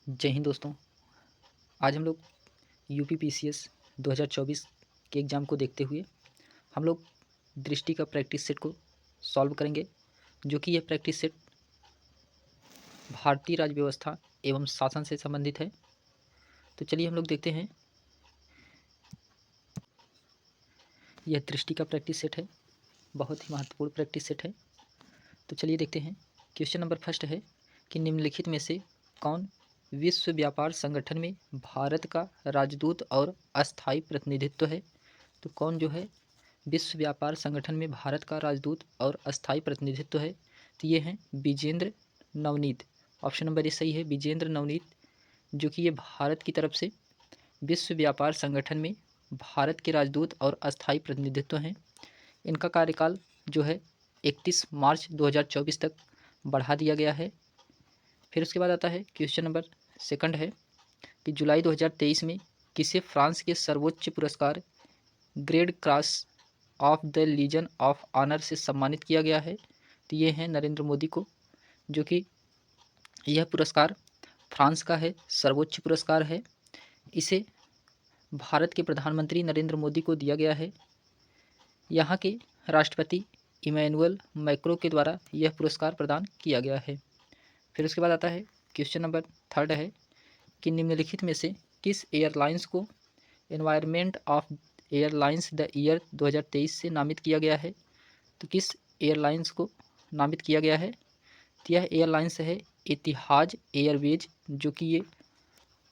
जय हिंद दोस्तों। आज हम लोग यूपीपीसीएस 2024 के एग्ज़ाम को देखते हुए हम लोग दृष्टि का प्रैक्टिस सेट को सॉल्व करेंगे, जो कि यह प्रैक्टिस सेट भारतीय राज्य व्यवस्था एवं शासन से संबंधित है। तो चलिए हम लोग देखते हैं। यह दृष्टि का प्रैक्टिस सेट है, बहुत ही महत्वपूर्ण प्रैक्टिस सेट है। तो चलिए देखते हैं। क्वेश्चन नंबर फर्स्ट है कि निम्नलिखित में से कौन विश्व व्यापार संगठन में भारत का राजदूत और अस्थायी प्रतिनिधित्व है। तो कौन जो है विश्व व्यापार संगठन में भारत का राजदूत और अस्थायी प्रतिनिधित्व है। तो ये हैं Vijendra Navneet. Option number A सही है, विजेंद्र नवनीत, जो कि ये भारत की तरफ से विश्व व्यापार संगठन में भारत के राजदूत और अस्थायी प्रतिनिधित्व हैं। इनका कार्यकाल जो है 31 मार्च 2024 तक बढ़ा दिया गया है। फिर उसके बाद आता है क्वेश्चन नंबर सेकंड है कि जुलाई 2023 में किसे फ्रांस के सर्वोच्च पुरस्कार grade cross of the legion of honour से सम्मानित किया गया है। तो ये हैं नरेंद्र मोदी को, जो कि यह पुरस्कार फ्रांस का है, सर्वोच्च पुरस्कार है। इसे भारत के प्रधानमंत्री नरेंद्र मोदी को दिया गया है। यहाँ के राष्ट्रपति इमैनुअल मैक्रों के द्वारा यह पुरस्कार प्रदान किया गया है। फिर उसके बाद आता है क्वेश्चन नंबर थर्ड है कि निम्नलिखित में से किस एयरलाइंस को environment of airlines the year 2023 से नामित किया गया है। तो किस एयरलाइंस को नामित किया गया है। तो यह एयरलाइंस है इतिहाद एयरवेज, जो कि ये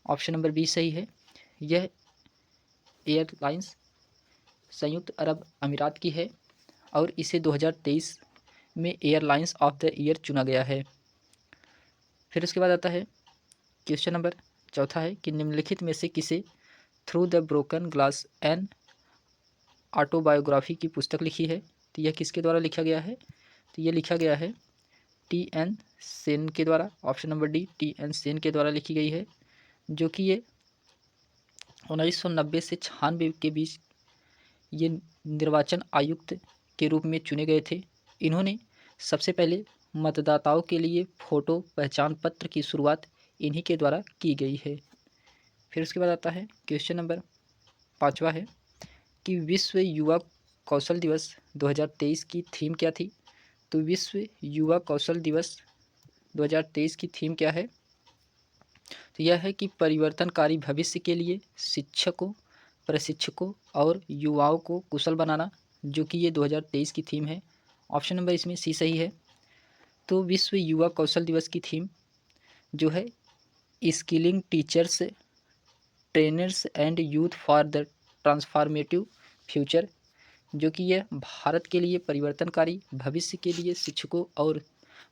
ऑप्शन नंबर बी सही है। यह एयरलाइंस संयुक्त अरब अमीरात की है और इसे 2023 में एयरलाइंस ऑफ द ईयर चुना गया है। फिर उसके बाद आता है क्वेश्चन नंबर चौथा है कि निम्नलिखित में से किसे through the broken glass an autobiography की पुस्तक लिखी है। तो यह किसके द्वारा लिखा गया है। तो यह लिखा गया है टी.एन. सेन के द्वारा। Option number D, TN. Sen के द्वारा लिखी गई है, जो कि ये 1990 से 96 के बीच ये निर्वाचन आयुक्त के रूप में चुने गए थे। इन्होंने सबसे पहले मतदाताओं के लिए फ़ोटो पहचान पत्र की शुरुआत इन्हीं के द्वारा की गई है। फिर उसके बाद आता है क्वेश्चन नंबर पाँचवा है कि विश्व युवा कौशल दिवस 2023 की थीम क्या थी। तो विश्व युवा कौशल दिवस 2023 की थीम क्या है। तो यह है कि परिवर्तनकारी भविष्य के लिए शिक्षकों, प्रशिक्षकों और युवाओं को कुशल बनाना, जो कि ये 2023 की थीम है। ऑप्शन नंबर इसमें सी सही है। तो विश्व युवा कौशल दिवस की थीम जो है skilling teachers, trainers and youth for the transformative future, जो कि यह भारत के लिए परिवर्तनकारी भविष्य के लिए शिक्षकों और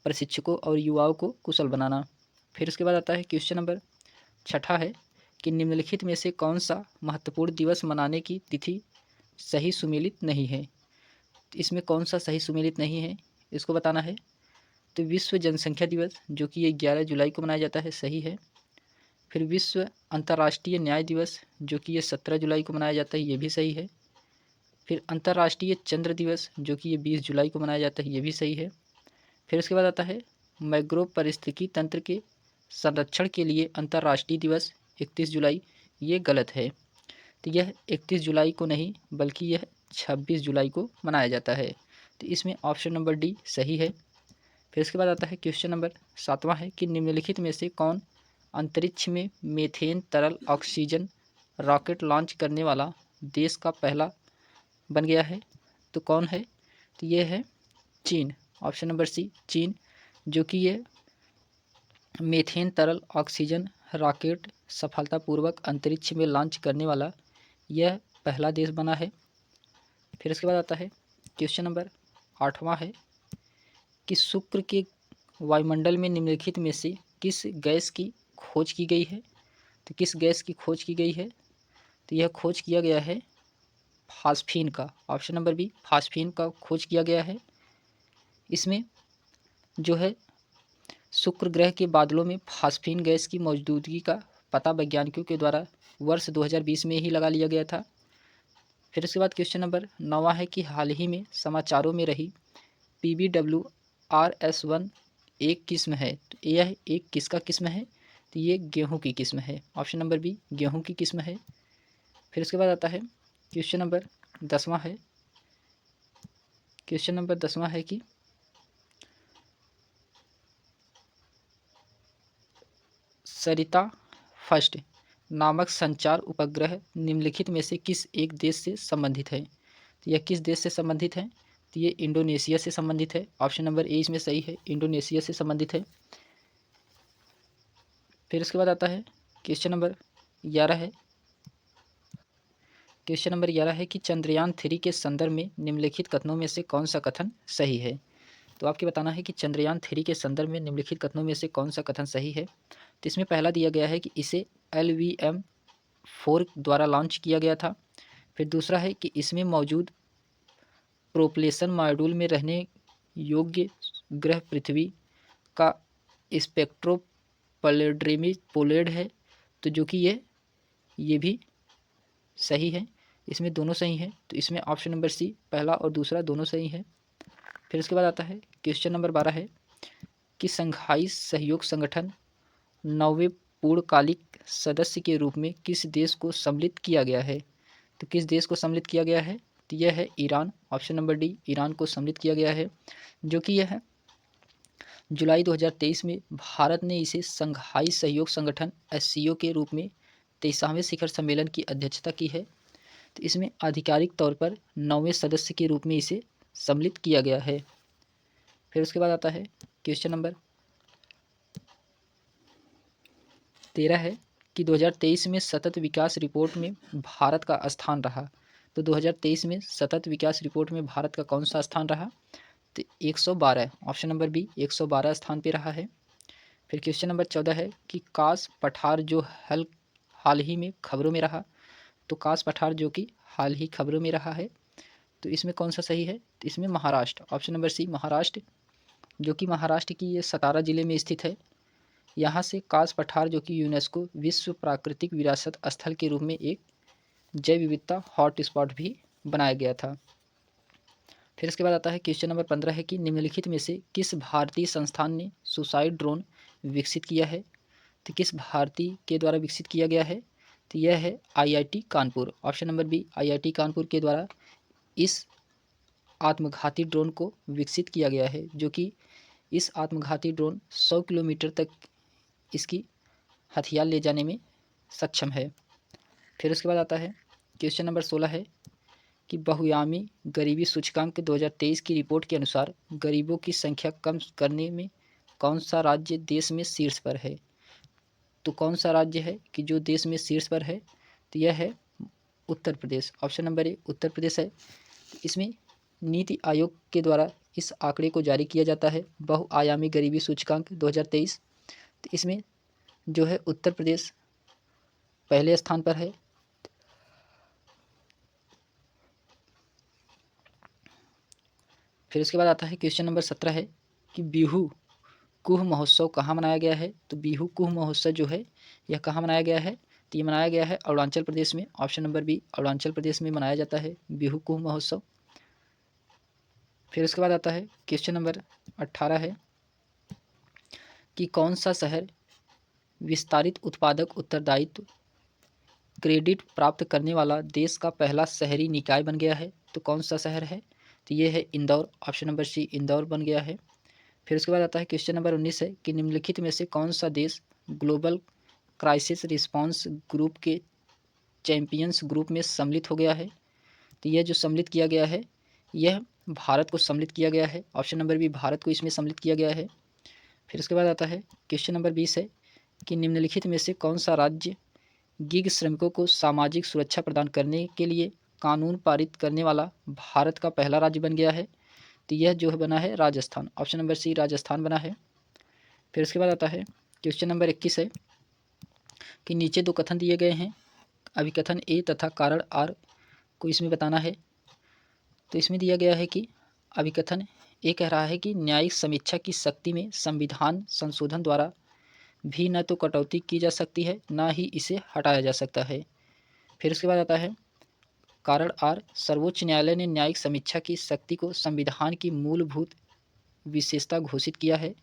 प्रशिक्षकों और युवाओं को कुशल बनाना। फिर उसके बाद आता है क्वेश्चन नंबर छठा है कि निम्नलिखित में से कौन सा महत्वपूर्ण दिवस मनाने की तिथि सही सुमेलित नहीं है। इसमें कौन सा सही सुमेलित नहीं है, इसको बताना है। तो विश्व जनसंख्या दिवस, जो कि ये 11 जुलाई को मनाया जाता है, सही है। फिर विश्व अंतर्राष्ट्रीय न्याय दिवस, जो कि ये 17 जुलाई को मनाया जाता है, ये भी सही है। फिर अंतर्राष्ट्रीय चंद्र दिवस, जो कि ये 20 जुलाई को मनाया जाता है, ये भी सही है। फिर उसके बाद आता है मैंग्रोव पारिस्थितिकी तंत्र के संरक्षण के लिए अंतर्राष्ट्रीय दिवस 31 जुलाई, ये गलत है। तो यह 31 जुलाई को नहीं बल्कि यह 26 जुलाई को मनाया जाता है। तो इसमें ऑप्शन नंबर डी सही है। फिर उसके बाद आता है क्वेश्चन नंबर सातवां है कि निम्नलिखित में से कौन अंतरिक्ष में मीथेन तरल ऑक्सीजन रॉकेट लॉन्च करने वाला देश का पहला बन गया है। तो कौन है। तो ये है चीन। ऑप्शन नंबर सी, चीन, जो कि ये मीथेन तरल ऑक्सीजन रॉकेट सफलतापूर्वक अंतरिक्ष में लॉन्च करने वाला यह पहला देश बना है। फिर उसके बाद आता है क्वेश्चन नंबर आठवां है कि शुक्र के वायुमंडल में निम्नलिखित में से किस गैस की खोज की गई है। तो किस गैस की खोज की गई है। तो यह खोज किया गया है फास्फीन का। ऑप्शन नंबर बी, फास्फीन का खोज किया गया है। इसमें जो है शुक्र ग्रह के बादलों में फास्फीन गैस की मौजूदगी का पता वैज्ञानिकों के द्वारा वर्ष 2020 में ही लगा लिया गया था। फिर उसके बाद क्वेश्चन नंबर 9 है कि हाल ही में समाचारों में रही PBWRS-1 एक किस्म है। तो यह एक किसका किस्म है। तो ये गेहूँ की किस्म है। ऑप्शन नंबर बी गेहूँ की किस्म है। फिर उसके बाद आता है क्वेश्चन नंबर 10वां है। क्वेश्चन नंबर 10वां है कि सरिता फर्स्ट नामक संचार उपग्रह निम्नलिखित में से किस एक देश से संबंधित है? तो यह किस देश से संबंधित है? तो ये इंडोनेशिया से संबंधित है। ऑप्शन नंबर ए इसमें सही है, इंडोनेशिया से संबंधित है। फिर उसके बाद आता है क्वेश्चन नंबर 11 है। क्वेश्चन नंबर 11 है कि चंद्रयान 3 के संदर्भ में निम्नलिखित कथनों में से कौन सा कथन सही है? तो आपके बताना है कि चंद्रयान 3 के संदर्भ में निम्नलिखित कथनों में से कौन सा कथन सही है। तो इसमें पहला दिया गया है कि इसे LVM-4 द्वारा लॉन्च किया गया था। फिर दूसरा है कि इसमें मौजूद प्रोपल्शन मॉड्यूल में रहने योग्य ग्रह पृथ्वी का स्पेक्ट्रोपोलेड्रेमी पोलेड है, तो जो कि ये भी सही है। इसमें दोनों सही हैं, तो इसमें ऑप्शन नंबर सी पहला और दूसरा दोनों सही है। फिर उसके बाद आता है क्वेश्चन नंबर 12 है कि संघाई सहयोग संगठन 9वें पूर्णकालिक सदस्य के रूप में किस देश को सम्मिलित किया गया है? तो किस देश को सम्मिलित किया गया है? तो यह है Iran. Option number D Iran को सम्मिलित किया गया है, जो कि यह है जुलाई 2023 में भारत ने इसे संघाई सहयोग संगठन SCO के रूप में 23वें शिखर सम्मेलन की अध्यक्षता की है। तो इसमें आधिकारिक तौर पर 9वें सदस्य के रूप में इसे सम्मिलित किया गया है। फिर उसके बाद आता है क्वेश्चन नंबर 13 है कि 2023 में सतत विकास रिपोर्ट में भारत का स्थान रहा। तो 2023 में सतत विकास रिपोर्ट में भारत का कौन सा स्थान रहा? तो 112, ऑप्शन नंबर बी 112 स्थान पे रहा है। फिर क्वेश्चन नंबर 14 है कि कास पठार जो हाल ही में खबरों में रहा। तो कास पठार जो कि हाल ही खबरों में रहा है, तो इसमें कौन सा सही है? तो इसमें Maharashtra, option number C Maharashtra, जो कि महाराष्ट्र की ये सतारा जिले में स्थित है। यहाँ से कास पठार जो कि यूनेस्को विश्व प्राकृतिक विरासत स्थल के रूप में एक जैव विविधता हॉट स्पॉट भी बनाया गया था। फिर इसके बाद आता है क्वेश्चन नंबर 15 है कि निम्नलिखित में से किस भारतीय संस्थान ने सुसाइड ड्रोन विकसित किया है? तो किस भारतीय के द्वारा विकसित किया गया है? तो यह है IIT Kanpur. Option number B IIT Kanpur के द्वारा इस आत्मघाती ड्रोन को विकसित किया गया है, जो कि इस आत्मघाती ड्रोन 100 किलोमीटर तक इसकी हथियार ले जाने में सक्षम है। फिर उसके बाद आता है क्वेश्चन नंबर 16 है कि बहुआयामी गरीबी सूचकांक 2023 की रिपोर्ट के अनुसार गरीबों की संख्या कम करने में कौन सा राज्य देश में शीर्ष पर है? तो कौन सा राज्य है कि जो देश में शीर्ष पर है? तो यह है उत्तर प्रदेश। ऑप्शन नंबर ए उत्तर प्रदेश है। इसमें नीति आयोग के द्वारा इस आंकड़े को जारी किया जाता है, बहुआयामी गरीबी सूचकांक 2023। तो इसमें जो है उत्तर प्रदेश पहले स्थान पर है। फिर उसके बाद आता है क्वेश्चन नंबर 17 है कि बिहू कुह महोत्सव कहाँ मनाया गया है? तो बिहू कुह महोत्सव जो है यह कहाँ मनाया गया है? तो ये मनाया गया है अरुणाचल प्रदेश में। Option number B Arunachal Pradesh में मनाया जाता है बिहू कुह महोत्सव। फिर उसके बाद आता है क्वेश्चन नंबर 18 है कि कौन सा शहर विस्तारित उत्पादक उत्तरदायित्व क्रेडिट प्राप्त करने वाला देश का पहला शहरी निकाय बन गया है? तो कौन सा शहर है? तो ये है Indore. Option number C Indore बन गया है। फिर उसके बाद आता है क्वेश्चन नंबर 19 है कि निम्नलिखित में से कौन सा देश ग्लोबल क्राइसिस रिस्पांस ग्रुप के चैंपियंस ग्रुप में सम्मिलित हो गया है? तो यह जो सम्मिलित किया गया है यह भारत को सम्मिलित किया गया है। ऑप्शन नंबर बी भारत को इसमें सम्मिलित किया गया है। फिर उसके बाद आता है क्वेश्चन नंबर 20 है कि निम्नलिखित में से कौन सा राज्य गिग श्रमिकों को सामाजिक सुरक्षा प्रदान करने के लिए कानून पारित करने वाला भारत का पहला राज्य बन गया है? तो यह जो बना है Rajasthan. Option number C Rajasthan बना है। फिर उसके बाद आता है क्वेश्चन नंबर 21 है कि नीचे दो कथन दिए गए हैं, अभिकथन ए तथा कारण आर को इसमें बताना है। तो इसमें दिया गया है कि अभिकथन ए कह रहा है कि न्यायिक समीक्षा की शक्ति में संविधान संशोधन द्वारा भी न तो कटौती की जा सकती है न ही इसे हटाया जा सकता है। फिर उसके बाद आता है कारण आर, सर्वोच्च न्यायालय ने न्यायिक समीक्षा की शक्ति को संविधान की मूलभूत विशेषता घोषित किया है।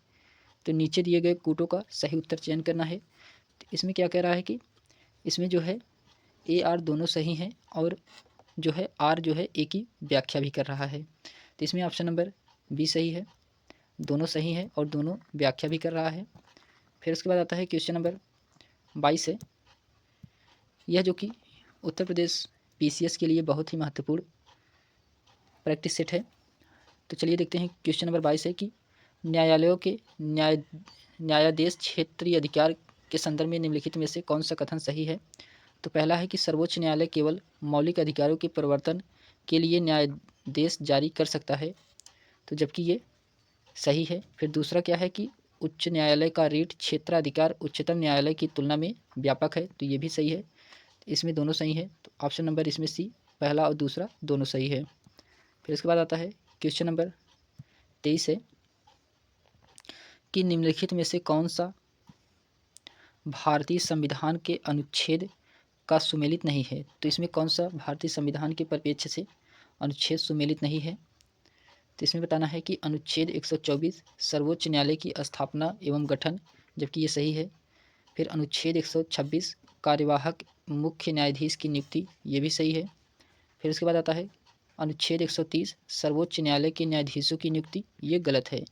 तो नीचे दिए गए कूटों का सही उत्तर चयन करना है। इसमें क्या कह रहा है कि इसमें जो है ए आर दोनों सही हैं और जो है आर जो है ए की व्याख्या भी कर रहा है। तो इसमें ऑप्शन नंबर बी सही है, दोनों सही है और दोनों व्याख्या भी कर रहा है। फिर उसके बाद आता है क्वेश्चन नंबर 22 है। यह जो कि उत्तर प्रदेश पीसीएस के लिए बहुत ही महत्वपूर्ण प्रैक्टिस सेट है। तो चलिए देखते हैं क्वेश्चन नंबर 22 है कि न्यायालयों के न्यायाधीश क्षेत्रीय अधिकार के संदर्भ में निम्नलिखित में से कौन सा कथन सही है। तो पहला है कि सर्वोच्च न्यायालय केवल मौलिक अधिकारों के परिवर्तन के लिए न्यायादेश जारी कर सकता है, तो जबकि ये सही है। फिर दूसरा क्या है कि उच्च न्यायालय का रीट क्षेत्राधिकार उच्चतम न्यायालय की तुलना में व्यापक है, तो ये भी सही है। इसमें दोनों सही है, तो ऑप्शन नंबर इसमें सी पहला और दूसरा दोनों सही है। फिर इसके बाद आता है क्वेश्चन नंबर 23 है कि निम्नलिखित में से कौन सा भारतीय संविधान के अनुच्छेद का सुमेलित नहीं है। तो इसमें कौन सा भारतीय संविधान के परिप्रेक्ष्य से अनुच्छेद सुमेलित नहीं है। तो इसमें बताना है कि अनुच्छेद 124 सर्वोच्च न्यायालय की स्थापना एवं गठन, जबकि ये सही है। फिर अनुच्छेद 126 कार्यवाहक मुख्य न्यायाधीश की नियुक्ति, ये भी सही है। फिर उसके बाद आता है अनुच्छेद 130 सर्वोच्च न्यायालय के न्यायाधीशों की नियुक्ति, ये गलत है।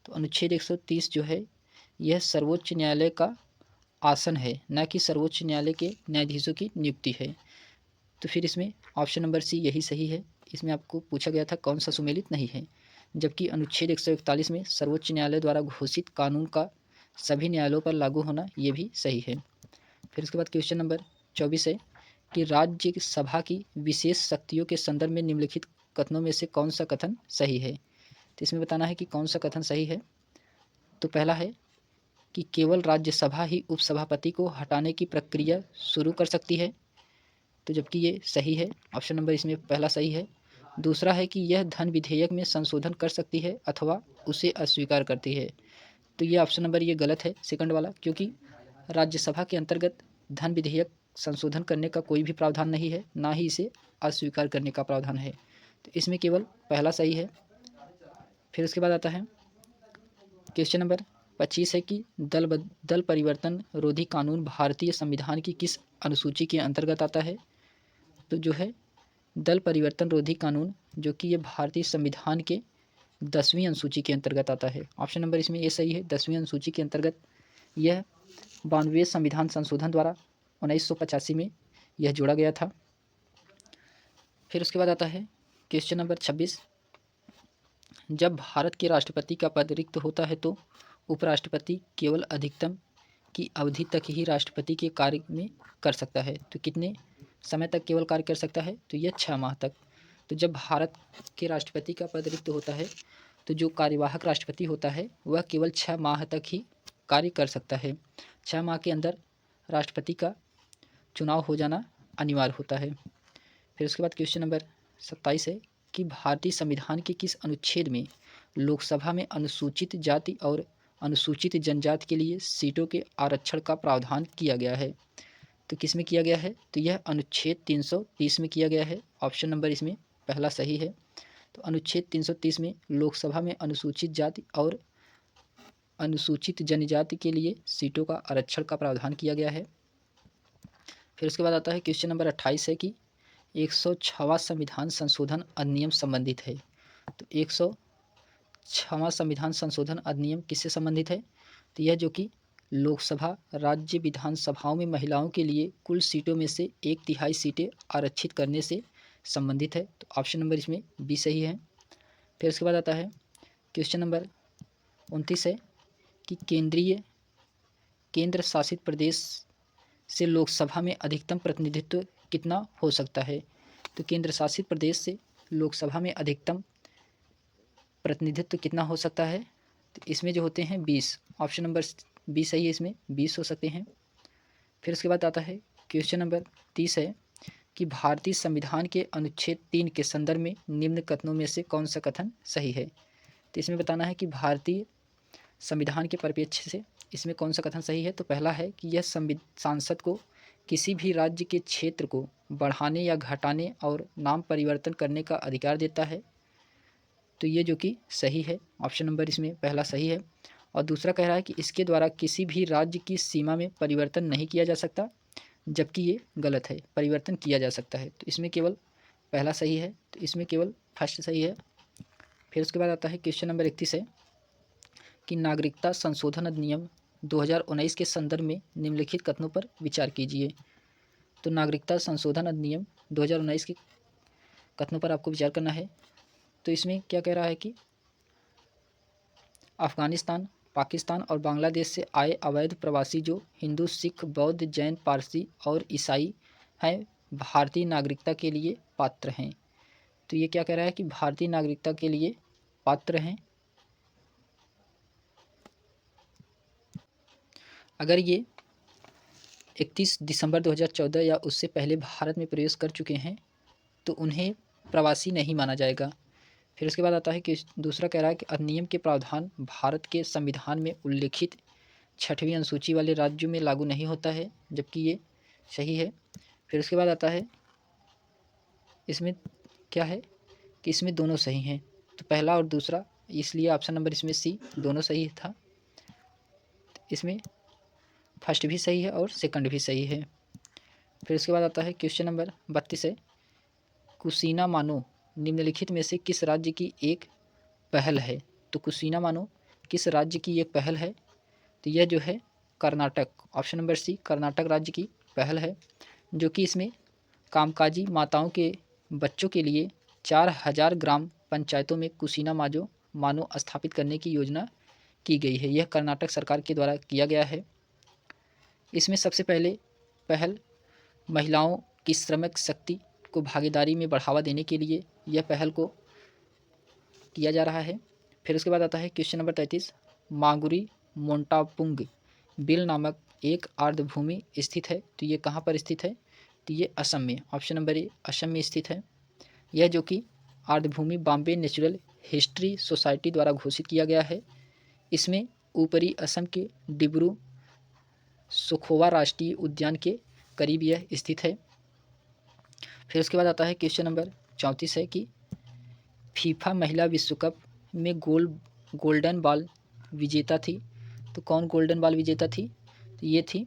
तो अनुच्छेद 130 जो है यह सर्वोच्च न्यायालय का आसन है, न कि सर्वोच्च न्यायालय के न्यायाधीशों की नियुक्ति है। तो फिर इसमें ऑप्शन नंबर सी यही सही है। इसमें आपको पूछा गया था कौन सा सुमेलित नहीं है, जबकि अनुच्छेद 141 में सर्वोच्च न्यायालय द्वारा घोषित कानून का सभी न्यायालयों पर लागू होना, ये भी सही है। फिर उसके बाद क्वेश्चन नंबर 24 है कि राज्य सभा की विशेष शक्तियों के संदर्भ में निम्नलिखित कथनों में से कौन सा कथन सही है। तो इसमें बताना है कि कौन सा कथन सही है। तो पहला है कि केवल राज्यसभा ही उपसभापति को हटाने की प्रक्रिया शुरू कर सकती है, तो जबकि ये सही है, ऑप्शन नंबर इसमें पहला सही है। दूसरा है कि यह धन विधेयक में संशोधन कर सकती है अथवा उसे अस्वीकार करती है, तो ये ऑप्शन नंबर ये गलत है सेकंड वाला, क्योंकि राज्यसभा के अंतर्गत धन विधेयक संशोधन करने का कोई भी प्रावधान नहीं है, ना ही इसे अस्वीकार करने का प्रावधान है। तो इसमें केवल पहला सही है। फिर उसके बाद आता है क्वेश्चन नंबर 25 है कि दल परिवर्तन रोधी कानून भारतीय संविधान की किस अनुसूची के अंतर्गत आता है। तो जो है दल परिवर्तन रोधी कानून जो कि ये भारतीय संविधान के 10वीं अनुसूची के अंतर्गत आता है। ऑप्शन नंबर इसमें ये सही है, 10वीं अनुसूची के अंतर्गत यह 92वें संविधान संशोधन द्वारा 1985 में यह जोड़ा गया था। फिर उसके बाद आता है क्वेश्चन नंबर 26, जब भारत के राष्ट्रपति का पद रिक्त होता है तो उपराष्ट्रपति केवल अधिकतम की अवधि तक ही राष्ट्रपति के कार्य में कर सकता है, तो कितने समय तक केवल कार्य कर सकता है। तो यह 6 माह तक। तो जब भारत के राष्ट्रपति का पद रिक्त होता है तो जो कार्यवाहक राष्ट्रपति होता है वह केवल 6 माह तक ही कार्य कर सकता है। 6 माह के अंदर राष्ट्रपति का चुनाव हो जाना अनिवार्य होता है। फिर उसके बाद क्वेश्चन नंबर 27 है कि भारतीय संविधान के किस अनुच्छेद में लोकसभा में अनुसूचित जाति और अनुसूचित जनजाति के लिए सीटों के आरक्षण का प्रावधान किया गया है। तो किस में किया गया है। तो यह अनुच्छेद 330 में किया गया है, ऑप्शन नंबर इसमें पहला सही है। तो अनुच्छेद 330 में लोकसभा में अनुसूचित जाति और अनुसूचित जनजाति के लिए सीटों का आरक्षण का प्रावधान किया गया है। फिर उसके बाद आता है क्वेश्चन नंबर 28 है कि 106वां संविधान संशोधन अधिनियम संबंधित है। तो 106वां संविधान संशोधन अधिनियम किससे संबंधित है। तो यह जो कि लोकसभा राज्य विधानसभाओं में महिलाओं के लिए कुल सीटों में से 1/3 सीटें आरक्षित करने से संबंधित है, तो ऑप्शन नंबर इसमें बी सही है। फिर उसके बाद आता है क्वेश्चन नंबर 29 है कि केंद्र शासित प्रदेश से लोकसभा में अधिकतम प्रतिनिधित्व कितना हो सकता है। तो केंद्र शासित प्रदेश से लोकसभा में अधिकतम प्रतिनिधित्व कितना हो सकता है। तो इसमें जो होते हैं 20, ऑप्शन नंबर बी सही है, इसमें 20 हो सकते हैं। फिर उसके बाद आता है क्वेश्चन नंबर 30 है कि भारतीय संविधान के अनुच्छेद 3 के संदर्भ में निम्न कथनों में से कौन सा कथन सही है। तो इसमें बताना है कि भारतीय संविधान के परिप्रेक्ष्य से इसमें कौन सा कथन सही है। तो पहला है कि यह सांसद को किसी भी राज्य के क्षेत्र को बढ़ाने या घटाने और नाम परिवर्तन करने का अधिकार देता है, तो ये जो कि सही है, ऑप्शन नंबर इसमें पहला सही है। और दूसरा कह रहा है कि इसके द्वारा किसी भी राज्य की सीमा में परिवर्तन नहीं किया जा सकता, जबकि ये गलत है, परिवर्तन किया जा सकता है। तो इसमें केवल पहला सही है, तो इसमें केवल फर्स्ट सही है। फिर उसके बाद आता है क्वेश्चन नंबर 31 है कि नागरिकता संशोधन अधिनियम 2019 के संदर्भ में निम्नलिखित कथनों पर विचार कीजिए। तो नागरिकता संशोधन अधिनियम 2019 के कथनों पर आपको विचार करना है। तो इसमें क्या कह रहा है कि अफ़गानिस्तान, पाकिस्तान और बांग्लादेश से आए अवैध प्रवासी जो हिंदू, सिख, बौद्ध, जैन, पारसी और ईसाई हैं, भारतीय नागरिकता के लिए पात्र हैं। तो ये क्या कह रहा है कि भारतीय नागरिकता के लिए पात्र हैं अगर ये 31 दिसंबर 2014 या उससे पहले भारत में प्रवेश कर चुके हैं तो उन्हें प्रवासी नहीं माना जाएगा। फिर उसके बाद आता है कि दूसरा कह रहा है कि अधिनियम के प्रावधान भारत के संविधान में उल्लिखित 6वीं अनुसूची वाले राज्यों में लागू नहीं होता है, जबकि ये सही है। फिर उसके बाद आता है इसमें क्या है कि इसमें दोनों सही हैं, तो पहला और दूसरा, इसलिए ऑप्शन नंबर इसमें सी दोनों सही था। इसमें फर्स्ट भी सही है और सेकंड भी सही है। फिर उसके बाद आता है क्वेश्चन नंबर 32 है, कुशीना मानो निम्नलिखित में से किस राज्य की एक पहल है। तो कुशीना मानो किस राज्य की एक पहल है, तो यह जो है Karnataka, option number C Karnataka राज्य की पहल है, जो कि इसमें कामकाजी माताओं के बच्चों के लिए 4000 ग्राम पंचायतों में कुशीना मानो स्थापित करने की योजना की गई है। यह कर्नाटक सरकार के द्वारा किया गया है। इसमें सबसे पहले पहल महिलाओं की श्रमिक शक्ति को भागीदारी में बढ़ावा देने के लिए यह पहल को किया जा रहा है। फिर उसके बाद आता है क्वेश्चन नंबर 33, मागुरी मोंटापुंग बिल नामक एक आर्द्रभूमि स्थित है, तो ये कहाँ पर स्थित है, तो ये असम में, ऑप्शन नंबर ए असम में स्थित है। यह जो कि आर्द्रभूमि बॉम्बे नेचुरल हिस्ट्री सोसाइटी द्वारा घोषित किया गया है। इसमें ऊपरी असम के डिब्रू सुखोवा राष्ट्रीय उद्यान के करीब यह स्थित है। फिर उसके बाद आता है क्वेश्चन नंबर 34 है कि फीफा महिला विश्व कप में गोल्डन बॉल विजेता थी, तो कौन गोल्डन बॉल विजेता थी, तो ये थी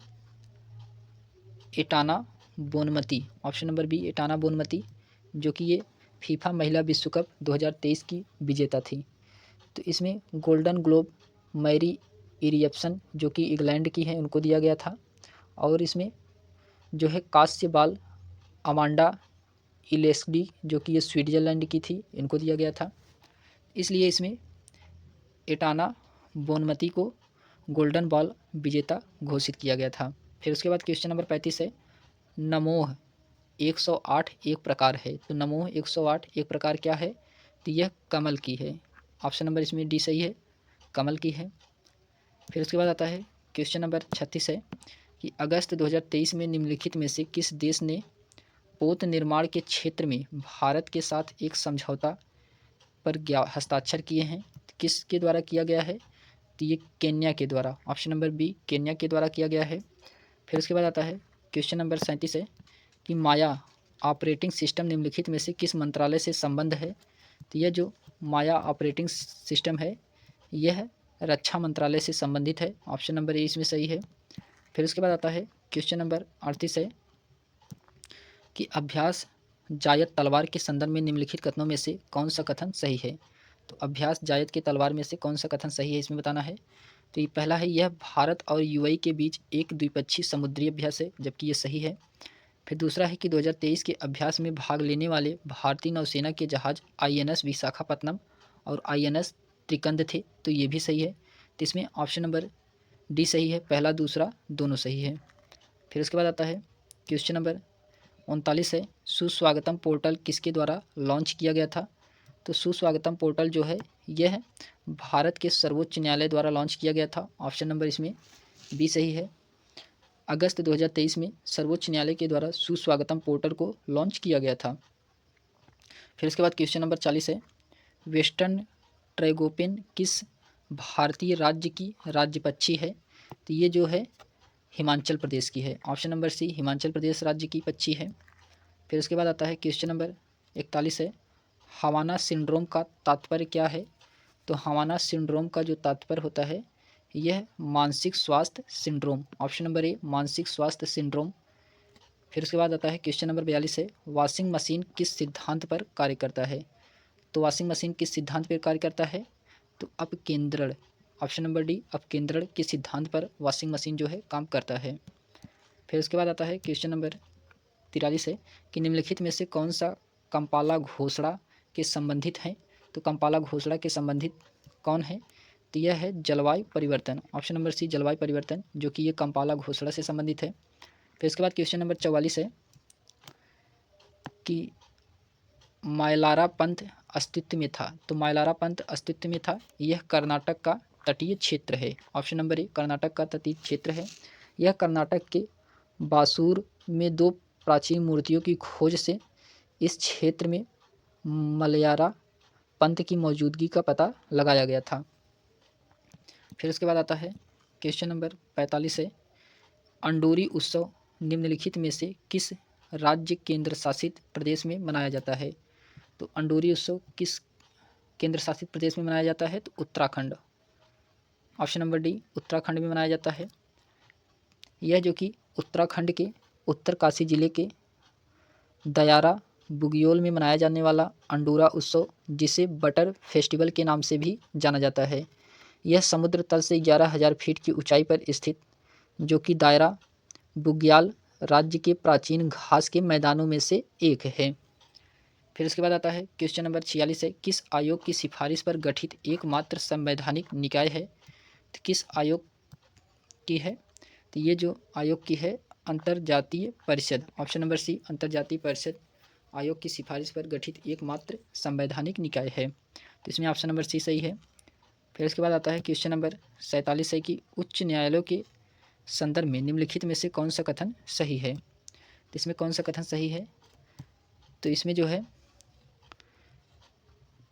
Aitana Bonmati, option number B Aitana Bonmati, जो कि ये फीफा महिला विश्व कप 2023 की विजेता थी। तो इसमें गोल्डन ग्लोब मैरी इरियप्सन जो कि इंग्लैंड की है उनको दिया गया था, और इसमें जो है कांस्य बाल अमांडा इलेस्डी जो कि ये स्विट्ज़रलैंड की थी, इनको दिया गया था। इसलिए इसमें एटाना बोनमती को गोल्डन बॉल विजेता घोषित किया गया था। फिर उसके बाद क्वेश्चन नंबर 35 है, नमोह 108 एक प्रकार है, तो नमोह 108 एक प्रकार क्या है, तो यह कमल की है, ऑप्शन नंबर इसमें डी सही है, कमल की है। फिर उसके बाद आता है क्वेश्चन नंबर 36 है कि अगस्त 2023 में निम्नलिखित में से किस देश ने पोत निर्माण के क्षेत्र में भारत के साथ एक समझौता पर हस्ताक्षर किए हैं, किसके द्वारा किया गया है, तो ये केन्या के द्वारा, ऑप्शन नंबर बी केन्या के द्वारा किया गया है। फिर उसके बाद आता है क्वेश्चन नंबर 37 है कि माया ऑपरेटिंग सिस्टम निम्नलिखित में से किस मंत्रालय से संबंध है, तो यह जो माया ऑपरेटिंग सिस्टम है यह रक्षा मंत्रालय से संबंधित है, ऑप्शन नंबर ए इसमें सही है। फिर उसके बाद आता है क्वेश्चन नंबर 38 है कि अभ्यास जायद तलवार के संदर्भ में निम्नलिखित कथनों में से कौन सा कथन सही है, तो अभ्यास जायद के तलवार में से कौन सा कथन सही है इसमें बताना है। तो ये पहला है, यह भारत और यूएई के बीच एक द्विपक्षीय समुद्री अभ्यास है, जबकि ये सही है। फिर दूसरा है कि 2023 के अभ्यास में भाग लेने वाले भारतीय नौसेना के जहाज INS विशाखापत्तनम और INS त्रिकंद थे, तो ये भी सही है। तो इसमें ऑप्शन नंबर डी सही है, पहला दूसरा दोनों सही है। फिर उसके बाद आता है क्वेश्चन नंबर 39 है, सुस्वागतम पोर्टल किसके द्वारा लॉन्च किया गया था, तो सुस्वागतम पोर्टल जो है यह भारत के सर्वोच्च न्यायालय द्वारा लॉन्च किया गया था, ऑप्शन नंबर इसमें बी सही है। अगस्त 2023 में सर्वोच्च न्यायालय के द्वारा सुस्वागतम पोर्टल को लॉन्च किया गया था। फिर उसके बाद क्वेश्चन नंबर 40 है, वेस्टर्न ट्रैगोपेन किस भारतीय राज्य की राज्य पक्षी है, तो ये जो है हिमाचल प्रदेश की है, ऑप्शन नंबर सी हिमाचल प्रदेश राज्य की पक्षी है। फिर उसके बाद आता है क्वेश्चन नंबर 41 है, हवाना सिंड्रोम का तात्पर्य क्या है, तो हवाना सिंड्रोम का जो तात्पर्य होता है यह मानसिक स्वास्थ्य सिंड्रोम। ऑप्शन नंबर ए मानसिक स्वास्थ्य सिंड्रोम। फिर उसके बाद आता है क्वेश्चन नंबर 42 है, वॉशिंग मशीन किस सिद्धांत पर कार्य करता है? तो वॉशिंग मशीन किस सिद्धांत पर कार्य करता है? तो अपकेंद्रण। ऑप्शन नंबर डी अपकेंद्रण के सिद्धांत पर वॉशिंग मशीन जो है काम करता है। फिर उसके बाद आता है क्वेश्चन नंबर 43 है कि निम्नलिखित में से कौन सा कंपाला घोषणा के संबंधित है? तो कंपाला घोषणा के संबंधित कौन है? तो यह है जलवायु परिवर्तन। ऑप्शन नंबर सी जलवायु परिवर्तन, जो कि ये कंपाला घोषणा से संबंधित है। फिर इसके बाद क्वेश्चन नंबर 44 है कि मायलारा पंथ अस्तित्व में था। तो मायलारा पंथ अस्तित्व में था, यह कर्नाटक का तटीय क्षेत्र है। ऑप्शन नंबर ए कर्नाटक का तटीय क्षेत्र है। यह कर्नाटक के बासूर में 2 प्राचीन मूर्तियों की खोज से इस क्षेत्र में मलयारा पंथ की मौजूदगी का पता लगाया गया था। फिर उसके बाद आता है क्वेश्चन नंबर 45 है, अंडोरी उत्सव निम्नलिखित में से किस राज्य केंद्र शासित प्रदेश में मनाया जाता है? तो अंडोरी उत्सव किस केंद्र शासित प्रदेश में मनाया जाता है? तो Uttarakhand. Option number D Uttarakhand में मनाया जाता है। यह जो कि उत्तराखंड के उत्तरकाशी जिले के दयारा बुग्योल में मनाया जाने वाला अंडोरा उत्सव, जिसे बटर फेस्टिवल के नाम से भी जाना जाता है, यह समुद्र तल से 11,000 फीट की ऊंचाई पर स्थित जो कि दायरा बुग्याल राज्य के प्राचीन घास के मैदानों में से एक है। फिर उसके बाद आता है क्वेश्चन नंबर 46 है, किस आयोग की सिफारिश पर गठित एकमात्र संवैधानिक निकाय है? तो किस आयोग की है? तो ये जो आयोग की है अंतर्जातीय परिषद। ऑप्शन नंबर सी अंतर्जातीय परिषद आयोग की सिफारिश पर गठित एकमात्र संवैधानिक निकाय है। तो इसमें ऑप्शन नंबर सी सही है। फिर उसके बाद आता है क्वेश्चन नंबर 47 है कि उच्च न्यायालयों के संदर्भ में निम्नलिखित में से कौन सा कथन सही है? तो इसमें कौन सा कथन सही है? तो इसमें जो है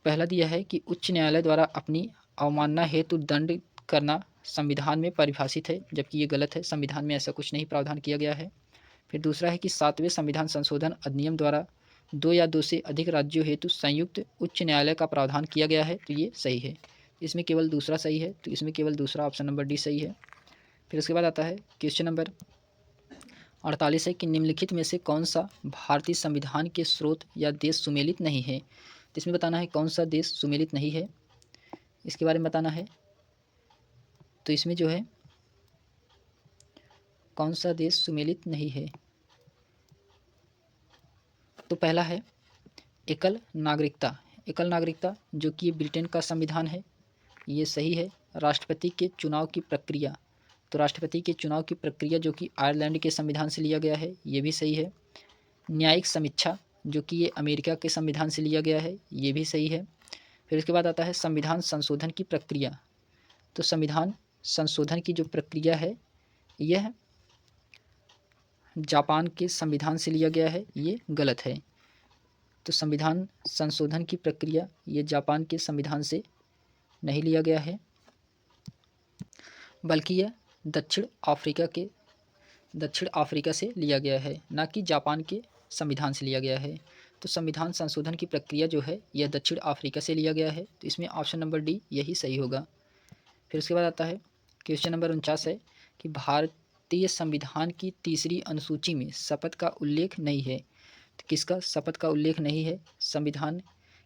पहला दिया है कि उच्च न्यायालय द्वारा अपनी अवमानना हेतु दंड करना संविधान में परिभाषित है, जबकि ये गलत है, संविधान में ऐसा कुछ नहीं प्रावधान किया गया है। फिर दूसरा है कि 7वें संविधान संशोधन अधिनियम द्वारा 2 या 2 से अधिक राज्यों हेतु संयुक्त उच्च न्यायालय का प्रावधान किया गया है, तो ये सही है। इसमें केवल दूसरा सही है, तो इसमें केवल दूसरा ऑप्शन नंबर डी सही है। फिर उसके बाद आता है क्वेश्चन नंबर 48 है कि निम्नलिखित में से कौन सा भारतीय संविधान के स्रोत या देश सुमेलित नहीं है? तो इसमें बताना है कौन सा देश सुमेलित नहीं है, इसके बारे में बताना है। तो इसमें जो है कौन सा देश सुमेलित नहीं है, तो पहला है एकल नागरिकता। एकल नागरिकता जो कि ब्रिटेन का संविधान है, ये सही है। राष्ट्रपति के चुनाव की प्रक्रिया, तो राष्ट्रपति के चुनाव की प्रक्रिया जो कि आयरलैंड के संविधान से लिया गया है, ये भी सही है। न्यायिक समीक्षा जो कि ये अमेरिका के संविधान से लिया गया है, ये भी सही है। फिर उसके बाद आता है संविधान संशोधन की प्रक्रिया। तो संविधान संशोधन की जो प्रक्रिया है यह जापान के संविधान से लिया गया है, ये गलत है। तो संविधान संशोधन की प्रक्रिया ये जापान के संविधान से नहीं लिया गया है, बल्कि यह दक्षिण अफ्रीका से लिया गया है, ना कि जापान के संविधान से लिया गया है। तो संविधान संशोधन की प्रक्रिया जो है यह दक्षिण अफ्रीका से लिया गया है, तो इसमें ऑप्शन नंबर डी यही सही होगा। फिर उसके बाद आता है क्वेश्चन नंबर 49 है कि भारतीय संविधान की 3री अनुसूची में शपथ का उल्लेख नहीं है। तो किसका शपथ का उल्लेख नहीं है संविधान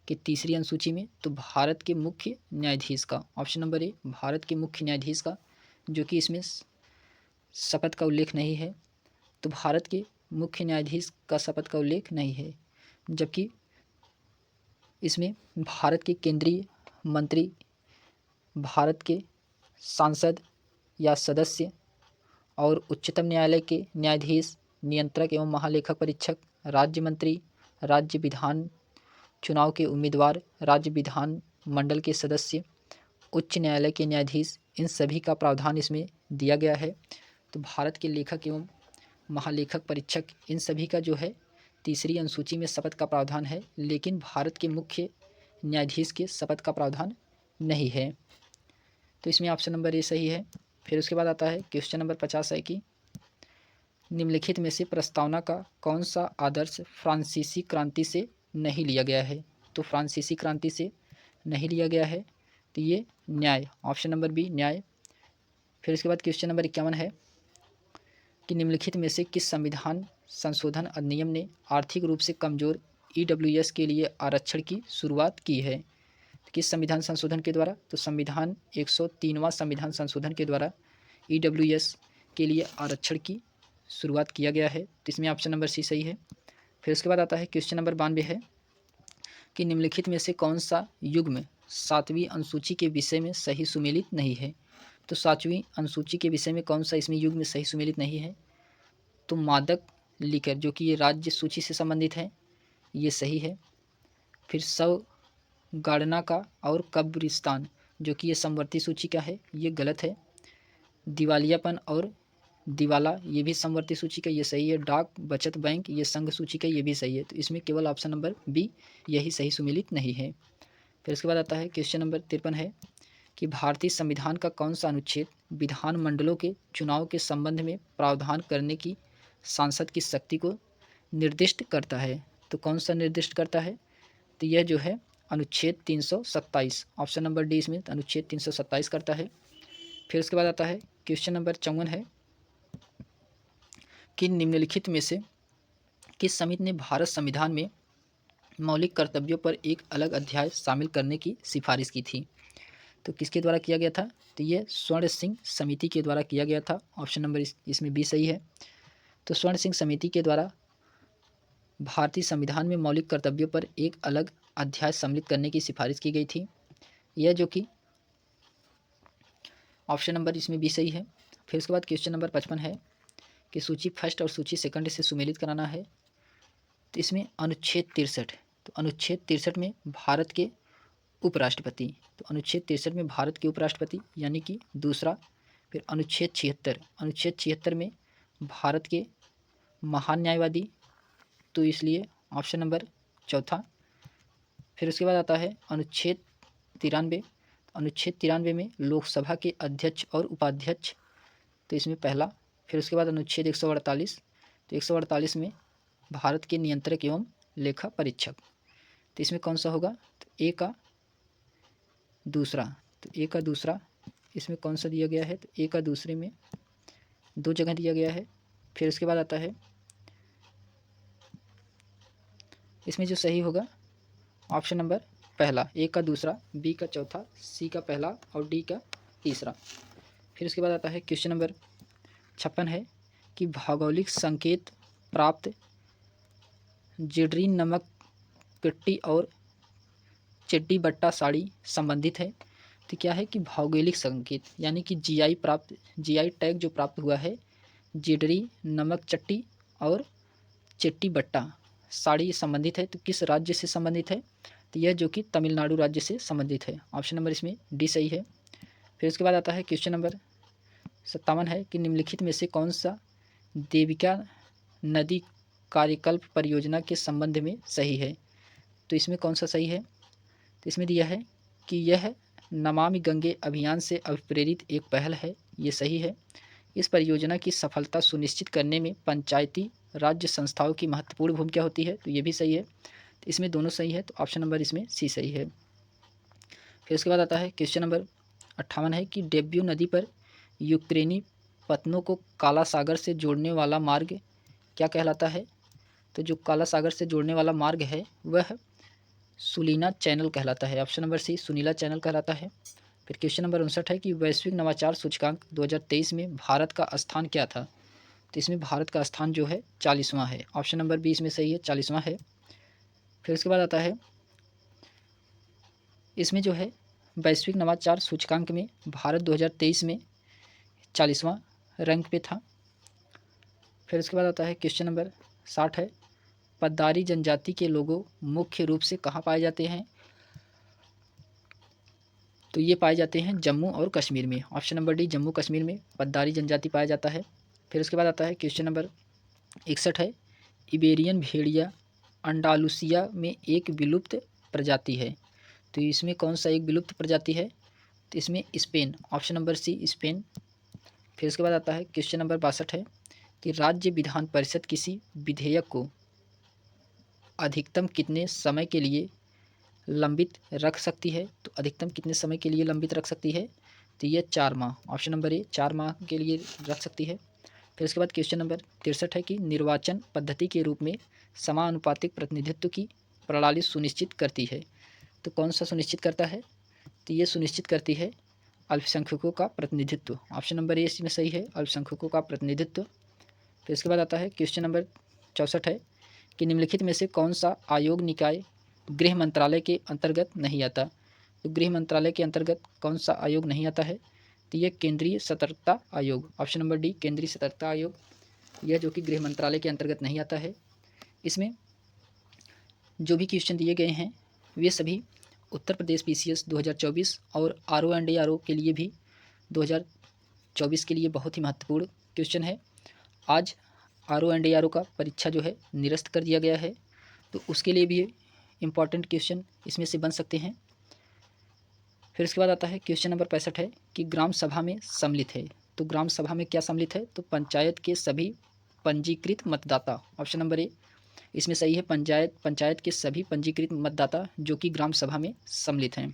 की 3री अनुसूची में? तो भारत के मुख्य न्यायाधीश का। ऑप्शन नंबर ए भारत के मुख्य न्यायाधीश का, जो कि इसमें शपथ का उल्लेख नहीं है। तो भारत के मुख्य न्यायाधीश का शपथ का उल्लेख नहीं है, जबकि इसमें भारत के केंद्रीय मंत्री, भारत के सांसद या सदस्य और उच्चतम न्यायालय के न्यायाधीश, नियंत्रक एवं महालेखा परीक्षक, राज्य मंत्री, राज्य विधान चुनाव के उम्मीदवार, राज्य विधान मंडल के सदस्य, उच्च न्यायालय के न्यायाधीश, इन सभी का प्रावधान इसमें दिया गया है। तो भारत के लेखक एवं महालेखक परीक्षक इन सभी का जो है 3री अनुसूची में शपथ का प्रावधान है, लेकिन भारत के मुख्य न्यायाधीश के शपथ का प्रावधान नहीं है। तो इसमें ऑप्शन नंबर ए सही है। फिर उसके बाद आता है क्वेश्चन नंबर 50 है कि निम्नलिखित में से प्रस्तावना का कौन सा आदर्श फ्रांसीसी क्रांति से नहीं लिया गया है? तो फ्रांसीसी क्रांति से नहीं लिया गया है, तो ये न्याय, ऑप्शन नंबर बी न्याय फिर उसके बाद क्वेश्चन नंबर 51 है कि निम्नलिखित में से किस संविधान संशोधन अधिनियम ने आर्थिक रूप से कमजोर ईडब्ल्यूएस के लिए आरक्षण की शुरुआत की है? किस संविधान संशोधन के द्वारा? तो संविधान 103वां संविधान संशोधन के द्वारा ईडब्ल्यूएस के लिए आरक्षण की शुरुआत किया गया है। तो इसमें ऑप्शन नंबर सी सही है। फिर उसके बाद आता है क्वेश्चन नंबर 92 है कि निम्नलिखित में से कौन सा युग्म 7वीं अनुसूची के विषय में सही सुमेलित नहीं है? तो 7वीं अनुसूची के विषय में कौन सा इसमें युग्म सही सुमेलित नहीं है? तो मादक लिकर, जो कि ये राज्य सूची से संबंधित है, ये सही है। फिर शव गाड़ना का और कब्रिस्तान, जो कि ये समवर्ती सूची का है, ये गलत है। दिवालियापन और दिवाला, ये भी समवर्ती सूची का, ये सही है। डाक बचत बैंक, ये संघ सूची का, ये भी सही है। तो इसमें केवल ऑप्शन नंबर बी यही सही सुमेलित नहीं है। फिर उसके बाद आता है क्वेश्चन नंबर 53 है कि भारतीय संविधान का कौन सा अनुच्छेद विधानमंडलों के चुनाव के संबंध में प्रावधान करने की सांसद की शक्ति को निर्दिष्ट करता है? तो कौन सा निर्दिष्ट करता है? तो यह जो है अनुच्छेद 327, ऑप्शन नंबर डी इसमें अनुच्छेद 327 करता है। फिर उसके बाद आता है क्वेश्चन नंबर 54 है कि निम्नलिखित में से किस समिति ने भारत संविधान में मौलिक कर्तव्यों पर एक अलग अध्याय शामिल करने की सिफारिश की थी? तो किसके द्वारा किया गया था? तो ये स्वर्ण सिंह समिति के द्वारा किया गया था। ऑप्शन नंबर इसमें बी सही है। तो स्वर्ण सिंह समिति के द्वारा भारतीय संविधान में मौलिक कर्तव्यों पर एक अलग अध्याय सम्मिलित करने की सिफारिश की गई थी। यह जो कि ऑप्शन नंबर इसमें बी सही है। फिर उसके बाद क्वेश्चन नंबर 55 है कि सूची फर्स्ट और सूची सेकंड से सुमेलित कराना है। तो इसमें अनुच्छेद 63, तो अनुच्छेद 63 में भारत के उपराष्ट्रपति, तो अनुच्छेद 63 में भारत के उपराष्ट्रपति यानी कि दूसरा। फिर अनुच्छेद 76, अनुच्छेद 76 में भारत के महान न्यायवादी, तो इसलिए ऑप्शन नंबर चौथा। फिर उसके बाद आता है अनुच्छेद 93, अनुच्छेद 93 में लोकसभा के अध्यक्ष और उपाध्यक्ष, तो इसमें पहला। फिर उसके बाद अनुच्छेद 148, तो 148 में भारत के नियंत्रक एवं लेखा परीक्षक, तो इसमें कौन सा होगा? तो ए का दूसरा, तो ए का दूसरा इसमें कौन सा दिया गया है? तो ए का दूसरे में दो जगह दिया गया है। फिर उसके बाद आता है इसमें जो सही होगा ऑप्शन नंबर पहला, ए का दूसरा, बी का चौथा, सी का पहला और डी का तीसरा। फिर उसके बाद आता है क्वेश्चन नंबर 56 है कि भौगोलिक संकेत प्राप्त जिडरी नमक पिट्टी और चिड्डी बट्टा साड़ी संबंधित है। तो क्या है कि भौगोलिक संकेत यानी कि जीआई प्राप्त, जीआई टैग जो प्राप्त हुआ है जिडरी नमक चट्टी और चिट्टी बट्टा साड़ी संबंधित है। तो किस राज्य से संबंधित है? तो यह जो कि तमिलनाडु राज्य से संबंधित है। ऑप्शन नंबर इसमें डी सही है। फिर उसके बाद आता है क्वेश्चन नंबर 57 है कि निम्नलिखित में से कौन सा देविका नदी कार्यकल्प परियोजना के संबंध में सही है? तो इसमें कौन सा सही है? तो इसमें दिया है कि यह नमामि गंगे अभियान से अभिप्रेरित एक पहल है, ये सही है। इस परियोजना की सफलता सुनिश्चित करने में पंचायती राज्य संस्थाओं की महत्वपूर्ण भूमिका होती है, तो ये भी सही है। तो इसमें दोनों सही है, तो ऑप्शन नंबर इसमें सी सही है। फिर उसके बाद आता है क्वेश्चन नंबर 58 है कि डेब्यू नदी पर यूक्रेनी पत्तनों को काला सागर से जोड़ने वाला मार्ग क्या कहलाता है? तो जो काला सागर से जोड़ने वाला मार्ग है वह सुलीना चैनल कहलाता है। Option number C Sunila channel कहलाता है। फिर क्वेश्चन नंबर 59 है कि वैश्विक नवाचार सूचकांक 2023 में भारत का स्थान क्या था? तो इसमें भारत का स्थान जो है 40वां है। ऑप्शन नंबर बी इसमें सही है, 40वां है। फिर उसके बाद आता है इसमें जो है वैश्विक नवाचार सूचकांक में भारत 2023 में 40वां रैंक पे था। फिर उसके बाद आता है क्वेश्चन नंबर 60 है पद्दारी जनजाति के लोगों मुख्य रूप से कहाँ पाए जाते हैं? तो ये पाए जाते हैं जम्मू और कश्मीर में। Option number D Jammu Kashmir में पद्दारी जनजाति पाया जाता है। फिर उसके बाद आता है क्वेश्चन नंबर 61 है इबेरियन भेड़िया अंडालुसिया में एक विलुप्त प्रजाति है। तो इसमें कौन सा एक विलुप्त प्रजाति है? तो इसमें Spain, option number C Spain. फिर उसके बाद आता है क्वेश्चन नंबर 62 है कि राज्य विधान परिषद किसी विधेयक को अधिकतम कितने समय के लिए लंबित रख सकती है? तो अधिकतम कितने समय के लिए लंबित रख सकती है? तो ये 4 माह, ऑप्शन नंबर ए 4 माह के लिए रख सकती है। फिर उसके बाद क्वेश्चन नंबर 63 है कि निर्वाचन पद्धति के रूप में समानुपातिक प्रतिनिधित्व की प्रणाली सुनिश्चित करती है। तो कौन सा सुनिश्चित करता है? तो ये सुनिश्चित करती है अल्पसंख्यकों का प्रतिनिधित्व, ऑप्शन नंबर ए इसमें सही है, अल्पसंख्यकों का प्रतिनिधित्व। फिर इसके बाद आता है क्वेश्चन नंबर 64 है कि निम्नलिखित में से कौन सा आयोग निकाय गृह मंत्रालय के अंतर्गत नहीं आता? तो गृह मंत्रालय के अंतर्गत कौन सा आयोग नहीं आता है? तो यह केंद्रीय सतर्कता आयोग, ऑप्शन नंबर डी केंद्रीय सतर्कता आयोग, यह जो कि गृह मंत्रालय के अंतर्गत नहीं आता है। इसमें जो भी क्वेश्चन दिए गए हैं वे सभी उत्तर प्रदेश PCS 2024 और RO&ARO के लिए भी 2024 के लिए बहुत ही महत्वपूर्ण क्वेश्चन है। आज RO&ARO का परीक्षा जो है निरस्त कर दिया गया है, तो उसके लिए भी इम्पॉर्टेंट क्वेश्चन इसमें से बन सकते हैं। फिर इसके बाद आता है क्वेश्चन नंबर 65 है कि ग्राम सभा में सम्मिलित है। तो ग्राम सभा में क्या सम्मिलित है? तो पंचायत के सभी पंजीकृत मतदाता, ऑप्शन नंबर ए इसमें सही है, पंचायत के सभी पंजीकृत मतदाता जो कि ग्राम सभा में सम्मिलित हैं।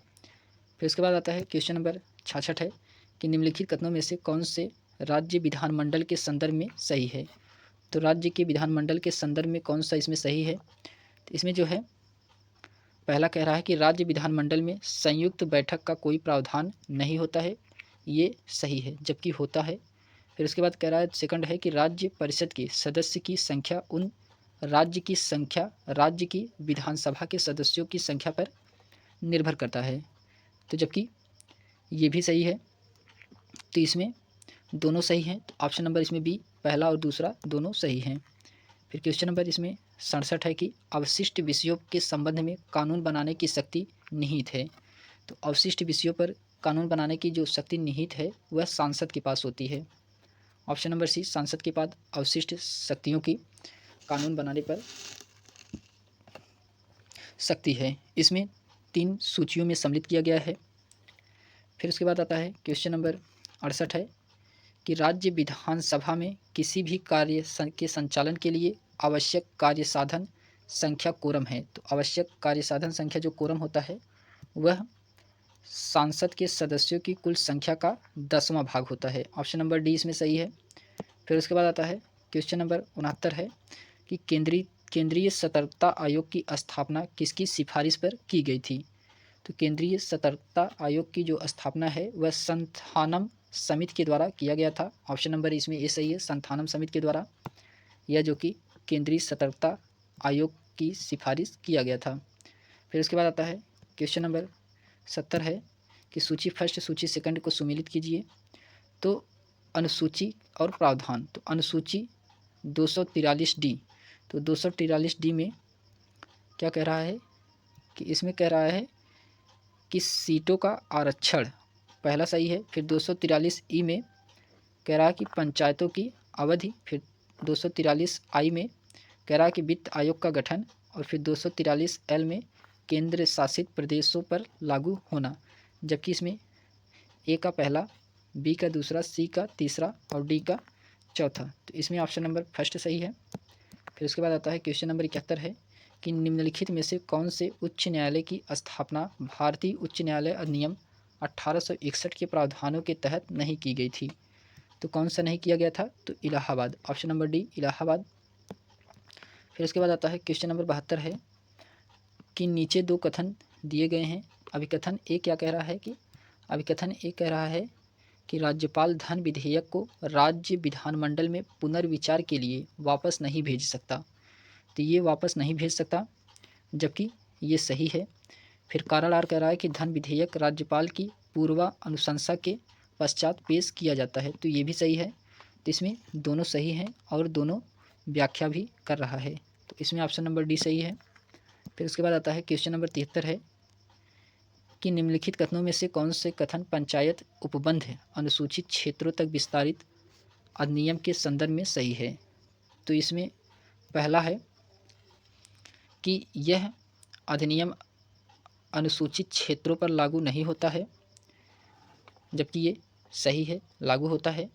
फिर उसके बाद आता है क्वेश्चन नंबर 66 है कि निम्नलिखित कथनों में से कौन से राज्य विधानमंडल के संदर्भ में सही है? तो राज्य के विधानमंडल के संदर्भ में कौन सा इसमें सही है? तो इसमें जो है पहला कह रहा है कि राज्य विधानमंडल में संयुक्त बैठक का कोई प्रावधान नहीं होता है, ये सही है, जबकि होता है। फिर उसके बाद कह रहा है सेकंड है कि राज्य परिषद के सदस्य की संख्या उन राज्य की विधानसभा के सदस्यों की संख्या पर निर्भर करता है, तो जबकि ये भी सही है। तो इसमें दोनों सही हैं, तो ऑप्शन नंबर इसमें बी पहला और दूसरा दोनों सही हैं। फिर क्वेश्चन नंबर इसमें 67 है कि अवशिष्ट विषयों के संबंध में कानून बनाने की शक्ति निहित है। तो अवशिष्ट विषयों पर कानून बनाने की जो शक्ति निहित है वह सांसद के पास होती है, ऑप्शन नंबर सी सांसद के पास अवशिष्ट शक्तियों की कानून बनाने पर शक्ति है। इसमें 3 सूचियों में सम्मिलित किया गया है। फिर उसके बाद आता है क्वेश्चन नंबर 68 है कि राज्य विधानसभा में किसी भी कार्य के संचालन के लिए आवश्यक कार्य साधन संख्या कोरम है। तो आवश्यक कार्य साधन संख्या जो कोरम होता है वह सांसद के सदस्यों की कुल संख्या का 10वां भाग होता है, ऑप्शन नंबर डी इसमें सही है। फिर उसके बाद आता है क्वेश्चन नंबर 69 है कि केंद्रीय सतर्कता आयोग की स्थापना किसकी सिफारिश पर की गई थी? तो केंद्रीय सतर्कता आयोग की जो स्थापना है वह संथानम समिति के द्वारा किया गया था, ऑप्शन नंबर इसमें ये सही है, संथानम समिति के द्वारा यह जो कि केंद्रीय सतर्कता आयोग की सिफारिश किया गया था। फिर उसके बाद आता है क्वेश्चन नंबर 70 है कि सूची फर्स्ट सूची सेकंड को सुमेलित कीजिए। तो अनुसूची और प्रावधान, तो अनुसूची 243D, तो 243D में क्या कह रहा है कि इसमें कह रहा है कि सीटों का आरक्षण पहला सही है। फिर 243E में कह रहा है कि पंचायतों की अवधि, फिर 243I में कह रहा है कि वित्त आयोग का गठन, और फिर 243L में केंद्र शासित प्रदेशों पर लागू होना, जबकि इसमें ए का पहला, बी का दूसरा, सी का तीसरा और डी का चौथा, तो इसमें ऑप्शन नंबर फर्स्ट सही है। फिर उसके बाद आता है क्वेश्चन नंबर 71 है कि निम्नलिखित में से कौन से उच्च न्यायालय की स्थापना भारतीय उच्च न्यायालय अधिनियम 1861 के प्रावधानों के तहत नहीं की गई थी? तो कौन सा नहीं किया गया था? तो Allahabad, option number D Allahabad. फिर उसके बाद आता है क्वेश्चन नंबर 72 है कि नीचे 2 कथन दिए गए हैं। अभिकथन ए क्या कह रहा है कि अभिकथन ए कह रहा है कि राज्यपाल धन विधेयक को राज्य विधानमंडल में पुनर्विचार के लिए वापस नहीं भेज सकता, तो ये वापस नहीं भेज सकता, जबकि ये सही है। फिर कारण आर कह रहा है कि धन विधेयक राज्यपाल की पूर्व अनुशंसा के पश्चात पेश किया जाता है, तो ये भी सही है। तो इसमें दोनों सही हैं और दोनों व्याख्या भी कर रहा है, तो इसमें ऑप्शन नंबर डी सही है। फिर उसके बाद आता है क्वेश्चन नंबर 73 है कि निम्नलिखित कथनों में से कौन से कथन पंचायत उपबंध अनुसूचित क्षेत्रों तक विस्तारित अधिनियम के संदर्भ में सही है? तो इसमें पहला है कि यह अधिनियम अनुसूचित क्षेत्रों पर लागू नहीं होता है, जबकि ये सही है, लागू होता है।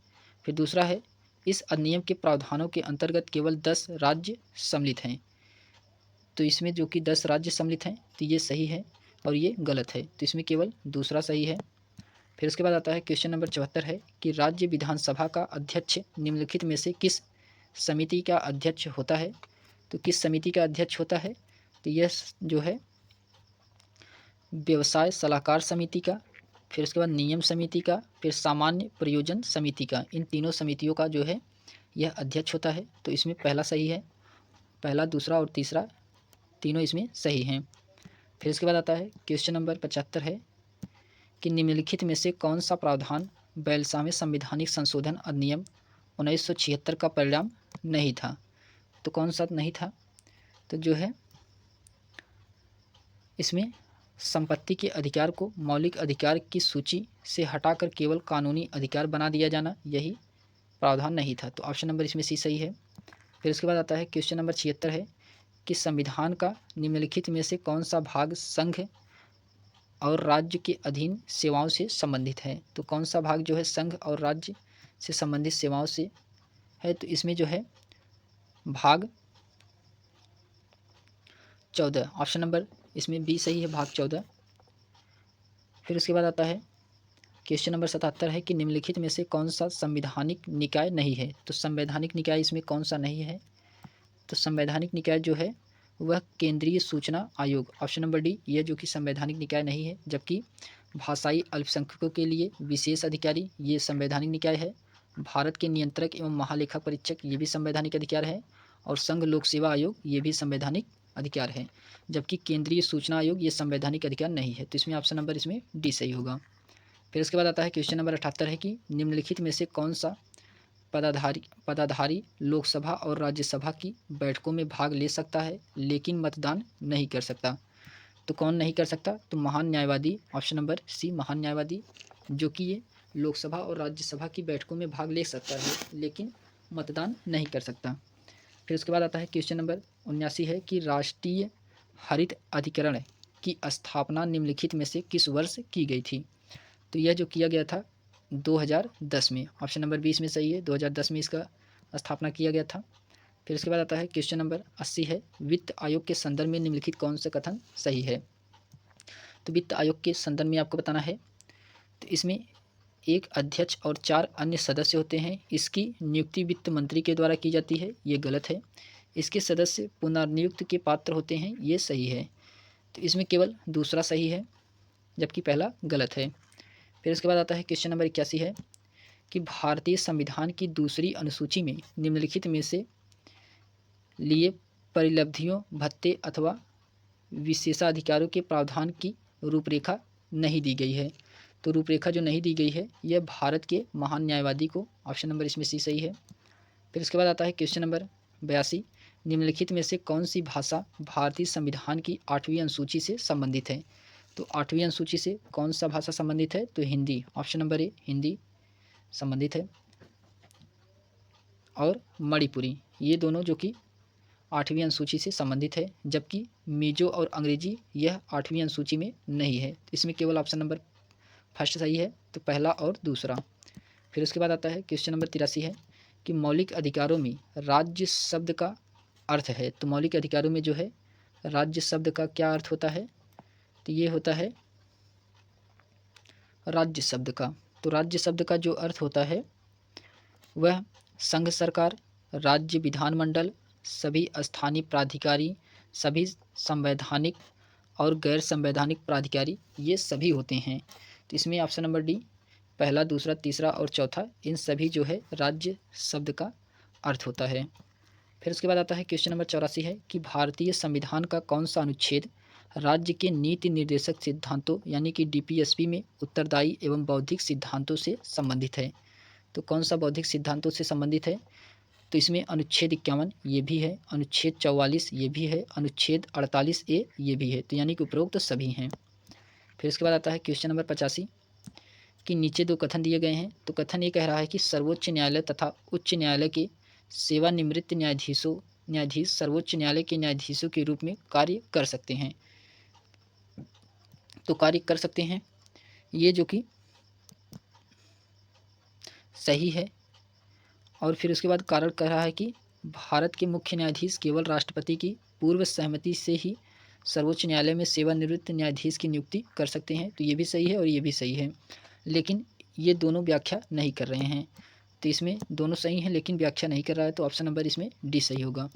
फिर दूसरा है इस अधिनियम के प्रावधानों के अंतर्गत केवल 10 राज्य सम्मिलित हैं, तो इसमें जो कि 10 राज्य सम्मिलित हैं, तो ये सही है और ये गलत है, तो इसमें केवल दूसरा सही है। फिर उसके बाद आता है क्वेश्चन नंबर 74 है कि राज्य विधानसभा का अध्यक्ष निम्नलिखित में से किस समिति का अध्यक्ष होता है। तो किस समिति का अध्यक्ष होता है, तो यह जो है व्यवसाय सलाहकार समिति का, फिर उसके बाद नियम समिति का, फिर सामान्य प्रयोजन समिति का, इन तीनों समितियों का जो है यह अध्यक्ष होता है। तो इसमें पहला सही है, पहला, दूसरा और तीसरा तीनों इसमें सही हैं। फिर इसके बाद आता है क्वेश्चन नंबर 75 है कि निम्नलिखित में से कौन सा प्रावधान 42वें संवैधानिक संशोधन अधिनियम 1976 का परिणाम नहीं था। तो कौन सा नहीं था, तो जो है इसमें संपत्ति के अधिकार को मौलिक अधिकार की सूची से हटाकर केवल कानूनी अधिकार बना दिया जाना, यही प्रावधान नहीं था। तो ऑप्शन नंबर इसमें सी सही है। फिर उसके बाद आता है क्वेश्चन नंबर 76 है कि संविधान का निम्नलिखित में से कौन सा भाग संघ और राज्य के अधीन सेवाओं से संबंधित है। तो कौन सा भाग जो है संघ और राज्य से संबंधित सेवाओं से है, तो इसमें जो है भाग 14, ऑप्शन नंबर इसमें बी सही है, भाग 14। फिर उसके बाद आता है क्वेश्चन नंबर 77 है कि निम्नलिखित में से कौन सा संवैधानिक निकाय नहीं है। तो संवैधानिक निकाय इसमें कौन सा नहीं है, तो संवैधानिक निकाय जो है वह केंद्रीय सूचना आयोग, ऑप्शन नंबर डी, यह जो कि संवैधानिक निकाय नहीं है। जबकि भाषाई अल्पसंख्यकों के लिए विशेष अधिकारी ये संवैधानिक निकाय है। भारत के नियंत्रक एवं महालेखा परीक्षक ये भी संवैधानिक अधिकार है। और संघ लोक सेवा आयोग ये भी संवैधानिक अधिकार है। जबकि केंद्रीय सूचना आयोग ये संवैधानिक अधिकार नहीं है। तो इसमें ऑप्शन नंबर इसमें डी सही होगा। फिर उसके बाद आता है क्वेश्चन नंबर 78 है कि निम्नलिखित में से कौन सा पदाधारी लोकसभा और राज्यसभा की बैठकों में भाग ले सकता है लेकिन मतदान नहीं कर सकता। तो कौन नहीं कर सकता, तो महान न्यायवादी, ऑप्शन नंबर सी महान न्यायवादी, जो कि ये लोकसभा और राज्यसभा की बैठकों में भाग ले सकता है लेकिन मतदान नहीं कर सकता। फिर उसके बाद आता है क्वेश्चन नंबर 79 है कि राष्ट्रीय हरित अधिकरण की स्थापना निम्नलिखित में से किस वर्ष की गई थी। तो यह जो किया गया था 2010 में, ऑप्शन नंबर 20 में सही है, 2010 में इसका स्थापना किया गया था। फिर उसके बाद आता है क्वेश्चन नंबर 80 है वित्त आयोग के संदर्भ में निम्नलिखित कौन सा कथन सही है। तो वित्त आयोग के संदर्भ में आपको बताना है, तो इसमें एक अध्यक्ष और 4 अन्य सदस्य होते हैं। इसकी नियुक्ति वित्त मंत्री के द्वारा की जाती है, ये गलत है। इसके सदस्य पुनर्नियुक्त के पात्र होते हैं, ये सही है। तो इसमें केवल दूसरा सही है जबकि पहला गलत है। फिर उसके बाद आता है क्वेश्चन नंबर 81 है कि भारतीय संविधान की दूसरी अनुसूची में निम्नलिखित में से लिए परिलब्धियों, भत्ते अथवा विशेषाधिकारों के प्रावधान की रूपरेखा नहीं दी गई है। तो रूपरेखा जो नहीं दी गई है यह भारत के महान न्यायवादी को, ऑप्शन नंबर इसमें सी सही है। फिर उसके बाद आता है क्वेश्चन नंबर 82, निम्नलिखित में से कौन सी भाषा भारतीय संविधान की 8वीं अनुसूची से संबंधित है। तो 8वीं अनुसूची से कौन सा भाषा संबंधित है, तो हिंदी, ऑप्शन नंबर ए हिंदी संबंधित है। और मणिपुरी, ये दोनों जो कि 8वीं अनुसूची से संबंधित है। जबकि मिजो और अंग्रेजी यह 8वीं अनुसूची में नहीं है। इसमें केवल ऑप्शन नंबर फर्स्ट सही है, तो पहला और दूसरा। फिर उसके बाद आता है क्वेश्चन नंबर 83 है कि मौलिक अधिकारों में राज्य शब्द का अर्थ है। तो मौलिक अधिकारों में जो है राज्य शब्द का क्या अर्थ होता है, तो ये होता है राज्य शब्द का। तो राज्य शब्द का जो अर्थ होता है वह संघ सरकार, राज्य विधानमंडल, सभी स्थानीय प्राधिकारी, सभी संवैधानिक और गैर संवैधानिक प्राधिकारी, ये सभी होते हैं। तो इसमें ऑप्शन नंबर डी, पहला, दूसरा, तीसरा और चौथा, इन सभी जो है राज्य शब्द का अर्थ होता है। फिर उसके बाद आता है क्वेश्चन नंबर 84 है कि भारतीय संविधान का कौन सा अनुच्छेद राज्य के नीति निर्देशक सिद्धांतों यानी कि डीपीएसपी में उत्तरदायी एवं बौद्धिक सिद्धांतों से संबंधित है। तो कौन सा बौद्धिक सिद्धांतों से संबंधित है, तो इसमें अनुच्छेद 51 ये भी है, अनुच्छेद 44 ये भी है, अनुच्छेद 48A ये भी है। तो यानी कि उपरोक्त सभी हैं। फिर उसके बाद आता है क्वेश्चन नंबर 85 कि नीचे 2 कथन दिए गए हैं। तो कथन ये कह रहा है कि सर्वोच्च न्यायालय तथा उच्च न्यायालय के सेवानिवृत्त न्यायाधीश सर्वोच्च न्यायालय के न्यायाधीशों के रूप में कार्य कर सकते हैं। तो कार्य कर सकते हैं, ये जो कि सही है। और फिर उसके बाद कारण कह रहा है कि भारत के मुख्य न्यायाधीश केवल राष्ट्रपति की पूर्व सहमति से ही सर्वोच्च न्यायालय में सेवानिवृत्त न्यायाधीश की नियुक्ति कर सकते हैं। तो ये भी सही है और ये भी सही है। लेकिन ये दोनों व्याख्या नहीं कर रहे हैं। तो इसमें दोनों सही हैं लेकिन व्याख्या नहीं कर रहा है, तो ऑप्शन नंबर इसमें डी सही होगा।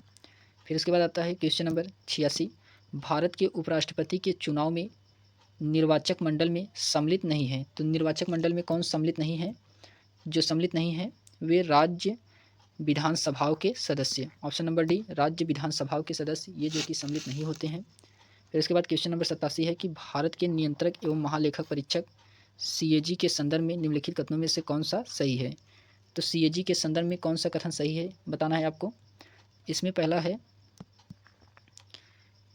फिर उसके बाद आता है क्वेश्चन नंबर 86, भारत के उपराष्ट्रपति के चुनाव में निर्वाचक मंडल में सम्मिलित नहीं है। तो निर्वाचक मंडल में कौन सम्मिलित नहीं है? जो सम्मिलित नहीं है वे राज्य विधानसभाओं के सदस्य, ऑप्शन नंबर डी, राज्य विधानसभाओं के सदस्य, ये जो कि सम्मिलित नहीं होते हैं। फिर उसके बाद क्वेश्चन नंबर 87 है कि भारत के नियंत्रक एवं महालेखक परीक्षक CAG के संदर्भ में निम्नलिखित कथनों में से कौन सा सही है? तो CAG के संदर्भ में कौन सा कथन सही है बताना है आपको। इसमें पहला है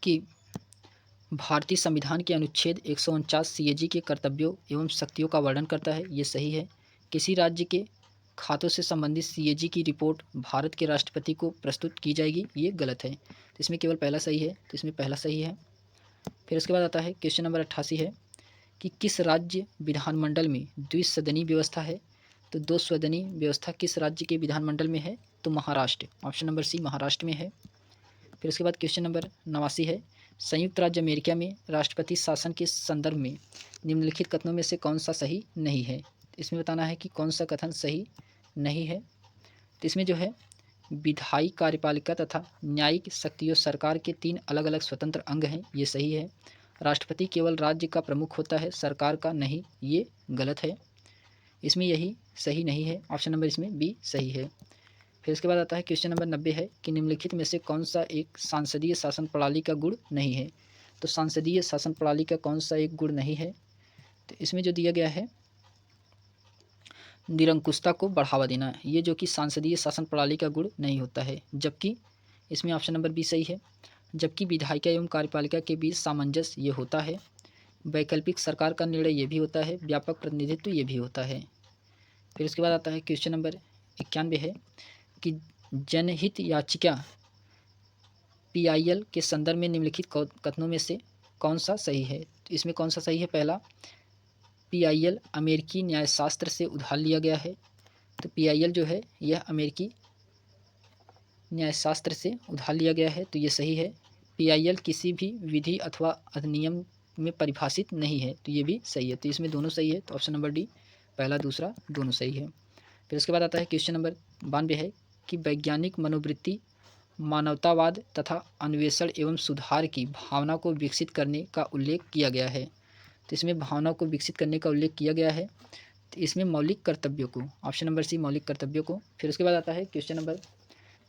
कि भारतीय संविधान के अनुच्छेद 149 CAG के कर्तव्यों एवं शक्तियों का वर्णन करता है, ये सही है। किसी राज्य के खातों से संबंधित CAG की रिपोर्ट भारत के राष्ट्रपति को प्रस्तुत की जाएगी, ये गलत है। तो इसमें केवल पहला सही है, तो इसमें पहला सही है। फिर उसके बाद आता है क्वेश्चन नंबर 88 है कि किस राज्य विधानमंडल में द्विसदनीय व्यवस्था है? तो दो सदनीय व्यवस्था किस राज्य के विधानमंडल में है? तो Maharashtra, option number C, Maharashtra में है। फिर उसके बाद क्वेश्चन नंबर 89 है, संयुक्त राज्य अमेरिका में राष्ट्रपति शासन के संदर्भ में निम्नलिखित कथनों में से कौन सा सही नहीं है? इसमें बताना है कि कौन सा कथन सही नहीं है। तो इसमें जो है विधायी, कार्यपालिका तथा न्यायिक शक्तियों सरकार के 3 अलग अलग स्वतंत्र अंग हैं, ये सही है। राष्ट्रपति केवल राज्य का प्रमुख होता है, सरकार का नहीं, ये गलत है। इसमें यही सही नहीं है, ऑप्शन नंबर इसमें बी सही है। फिर उसके बाद आता है क्वेश्चन नंबर 90 है कि निम्नलिखित में से कौन सा एक सांसदीय शासन प्रणाली का गुण नहीं है? तो सांसदीय शासन प्रणाली का कौन सा एक गुण नहीं है? तो इसमें जो दिया गया है निरंकुशता को बढ़ावा देना, ये जो कि सांसदीय शासन प्रणाली का गुण नहीं होता है। जबकि इसमें ऑप्शन नंबर बी सही है, जबकि विधायिका एवं कार्यपालिका के बीच सामंजस्य ये होता है। वैकल्पिक सरकार का निर्णय ये भी होता है, व्यापक प्रतिनिधित्व ये भी होता है। फिर उसके बाद आता है क्वेश्चन नंबर 91 है कि जनहित याचिका PIL के संदर्भ में निम्नलिखित कथनों में से कौन सा सही है? तो इसमें कौन सा सही है? पहला, PIL अमेरिकी न्यायशास्त्र से उधार लिया गया है। तो PIL जो है यह अमेरिकी न्यायशास्त्र से उधार लिया गया है, तो ये सही है। PIL किसी भी विधि अथवा अधिनियम में परिभाषित नहीं है, तो ये भी सही है। तो इसमें दोनों सही है, तो ऑप्शन नंबर डी, पहला दूसरा दोनों सही है। फिर उसके बाद आता है क्वेश्चन नंबर 92 है कि वैज्ञानिक मनोवृत्ति मानवतावाद तथा अन्वेषण एवं सुधार की भावना को विकसित करने का उल्लेख किया गया है। तो इसमें भावना को विकसित करने का उल्लेख किया गया है, तो इसमें मौलिक कर्तव्यों को, ऑप्शन नंबर सी, मौलिक कर्तव्यों को। फिर उसके बाद आता है क्वेश्चन नंबर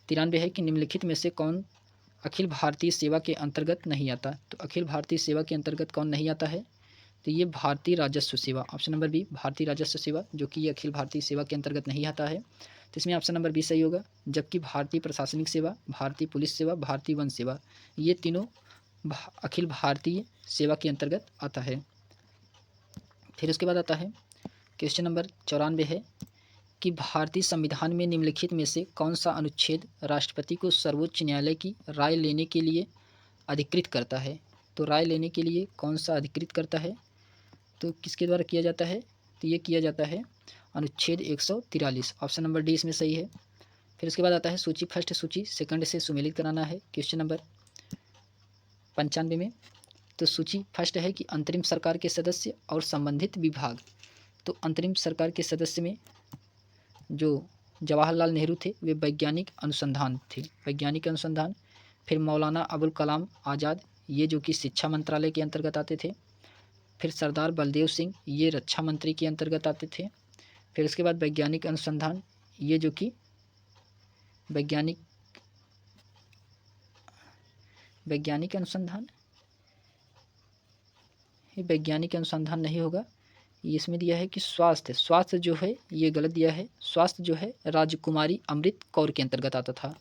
93 है कि निम्नलिखित में से कौन अखिल भारतीय सेवा के अंतर्गत नहीं आता? तो अखिल भारतीय सेवा के अंतर्गत कौन नहीं आता है? तो ये भारतीय राजस्व सेवा, ऑप्शन नंबर बी, भारतीय राजस्व सेवा, जो कि ये अखिल भारतीय सेवा के अंतर्गत नहीं आता है। तो इसमें ऑप्शन नंबर बी सही होगा। जबकि भारतीय प्रशासनिक सेवा, भारतीय पुलिस सेवा, भारतीय वन सेवा, ये तीनों अखिल भारतीय सेवा के अंतर्गत आता है। फिर उसके बाद आता है क्वेश्चन नंबर 94 है कि भारतीय संविधान में निम्नलिखित में से कौन सा अनुच्छेद राष्ट्रपति को सर्वोच्च न्यायालय की राय लेने के लिए अधिकृत करता है? तो राय लेने के लिए कौन सा अधिकृत करता है? तो किसके द्वारा किया जाता है? तो ये किया जाता है अनुच्छेद 143, ऑप्शन नंबर डी इसमें सही है। फिर उसके बाद आता है सूची फर्स्ट, सूची सेकंड से सुमेलित कराना है क्वेश्चन नंबर 95 में। तो सूची फर्स्ट है कि अंतरिम सरकार के सदस्य और संबंधित विभाग। तो अंतरिम सरकार के सदस्य में जो जवाहरलाल नेहरू थे वे वैज्ञानिक अनुसंधान थे, वैज्ञानिक अनुसंधान। फिर मौलाना अबुल कलाम आज़ाद, ये जो कि शिक्षा मंत्रालय के अंतर्गत आते थे। फिर सरदार बलदेव सिंह, ये रक्षा मंत्री के अंतर्गत आते थे। फिर उसके बाद वैज्ञानिक अनुसंधान, ये जो कि वैज्ञानिक अनुसंधान, ये वैज्ञानिक अनुसंधान नहीं होगा, इसमें दिया है कि स्वास्थ्य जो है ये गलत दिया है। स्वास्थ्य जो है राजकुमारी अमृत कौर के अंतर्गत आता था।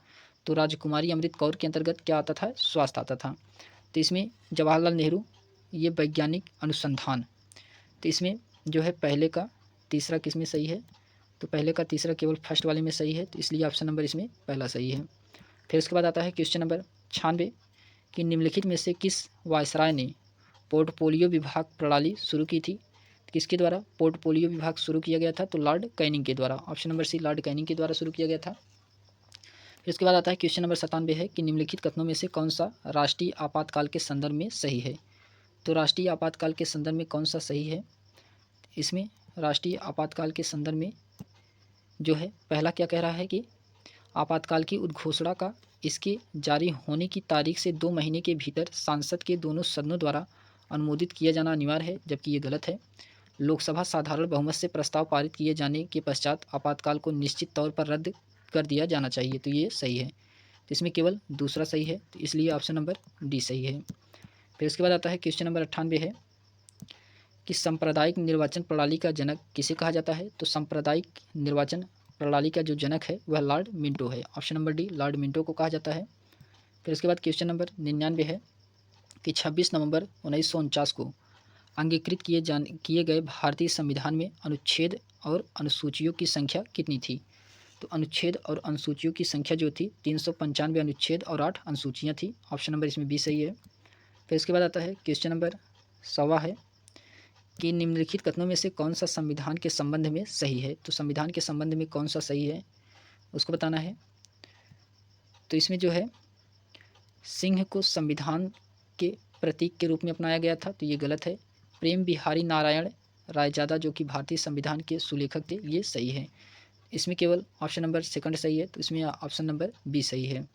तो राजकुमारी अमृत कौर के अंतर्गत क्या आता था? स्वास्थ्य आता था। तो इसमें जवाहरलाल नेहरू, ये वैज्ञानिक अनुसंधान। तो इसमें जो है पहले का तीसरा किसमें सही है? तो पहले का तीसरा केवल फर्स्ट वाले में सही है, तो इसलिए ऑप्शन नंबर इसमें पहला सही है। फिर उसके बाद आता है क्वेश्चन नंबर 96 कि निम्नलिखित में से किस वायसराय ने पोर्टफोलियो विभाग प्रणाली शुरू की थी? किसके द्वारा पोर्टफोलियो विभाग शुरू किया गया था? तो लॉर्ड कैनिंग के द्वारा, option number C, Lord Canning के द्वारा शुरू किया गया था। फिर उसके बाद आता है क्वेश्चन नंबर 97 है कि निम्नलिखित कथनों में से कौन सा राष्ट्रीय आपातकाल के संदर्भ में सही है? तो राष्ट्रीय आपातकाल के संदर्भ में कौन सा सही है? इसमें राष्ट्रीय आपातकाल के संदर्भ में जो है पहला क्या कह रहा है कि आपातकाल की उद्घोषणा का इसके जारी होने की तारीख से 2 महीने के भीतर संसद के दोनों सदनों द्वारा अनुमोदित किया जाना अनिवार्य है, जबकि ये गलत है। लोकसभा साधारण बहुमत से प्रस्ताव पारित किए जाने के पश्चात आपातकाल को निश्चित तौर पर रद्द कर दिया जाना चाहिए, तो ये सही है। तो इसमें केवल दूसरा सही है, तो इसलिए ऑप्शन नंबर डी सही है। फिर उसके बाद आता है क्वेश्चन नंबर 98 है कि सांप्रदायिक निर्वाचन प्रणाली का जनक किसे कहा जाता है। तो सांप्रदायिक निर्वाचन प्रणाली का जो जनक है वह लॉर्ड मिंटो है। Option number D Lord Minto को कहा जाता है। फिर उसके बाद क्वेश्चन नंबर 99 है कि 26 नवंबर 1949 को अंगीकृत किए गए भारतीय संविधान में अनुच्छेद और अनुसूचियों की संख्या कितनी थी। तो अनुच्छेद और अनुसूचियों की संख्या जो थी 395 अनुच्छेद और 8 अनुसूचियाँ थी। ऑप्शन नंबर इसमें बी सही है। फिर इसके बाद आता है क्वेश्चन नंबर 100 है कि निम्नलिखित कथनों में से कौन सा संविधान के संबंध में सही है। तो संविधान के संबंध में कौन सा सही है उसको बताना है। तो इसमें जो है सिंह को संविधान के प्रतीक के रूप में अपनाया गया था, तो ये गलत है। प्रेम बिहारी नारायण रायजादा जो कि भारतीय संविधान के सुलेखक थे, ये सही है। इसमें केवल ऑप्शन नंबर सेकंड सही है, तो इसमें ऑप्शन नंबर बी सही है।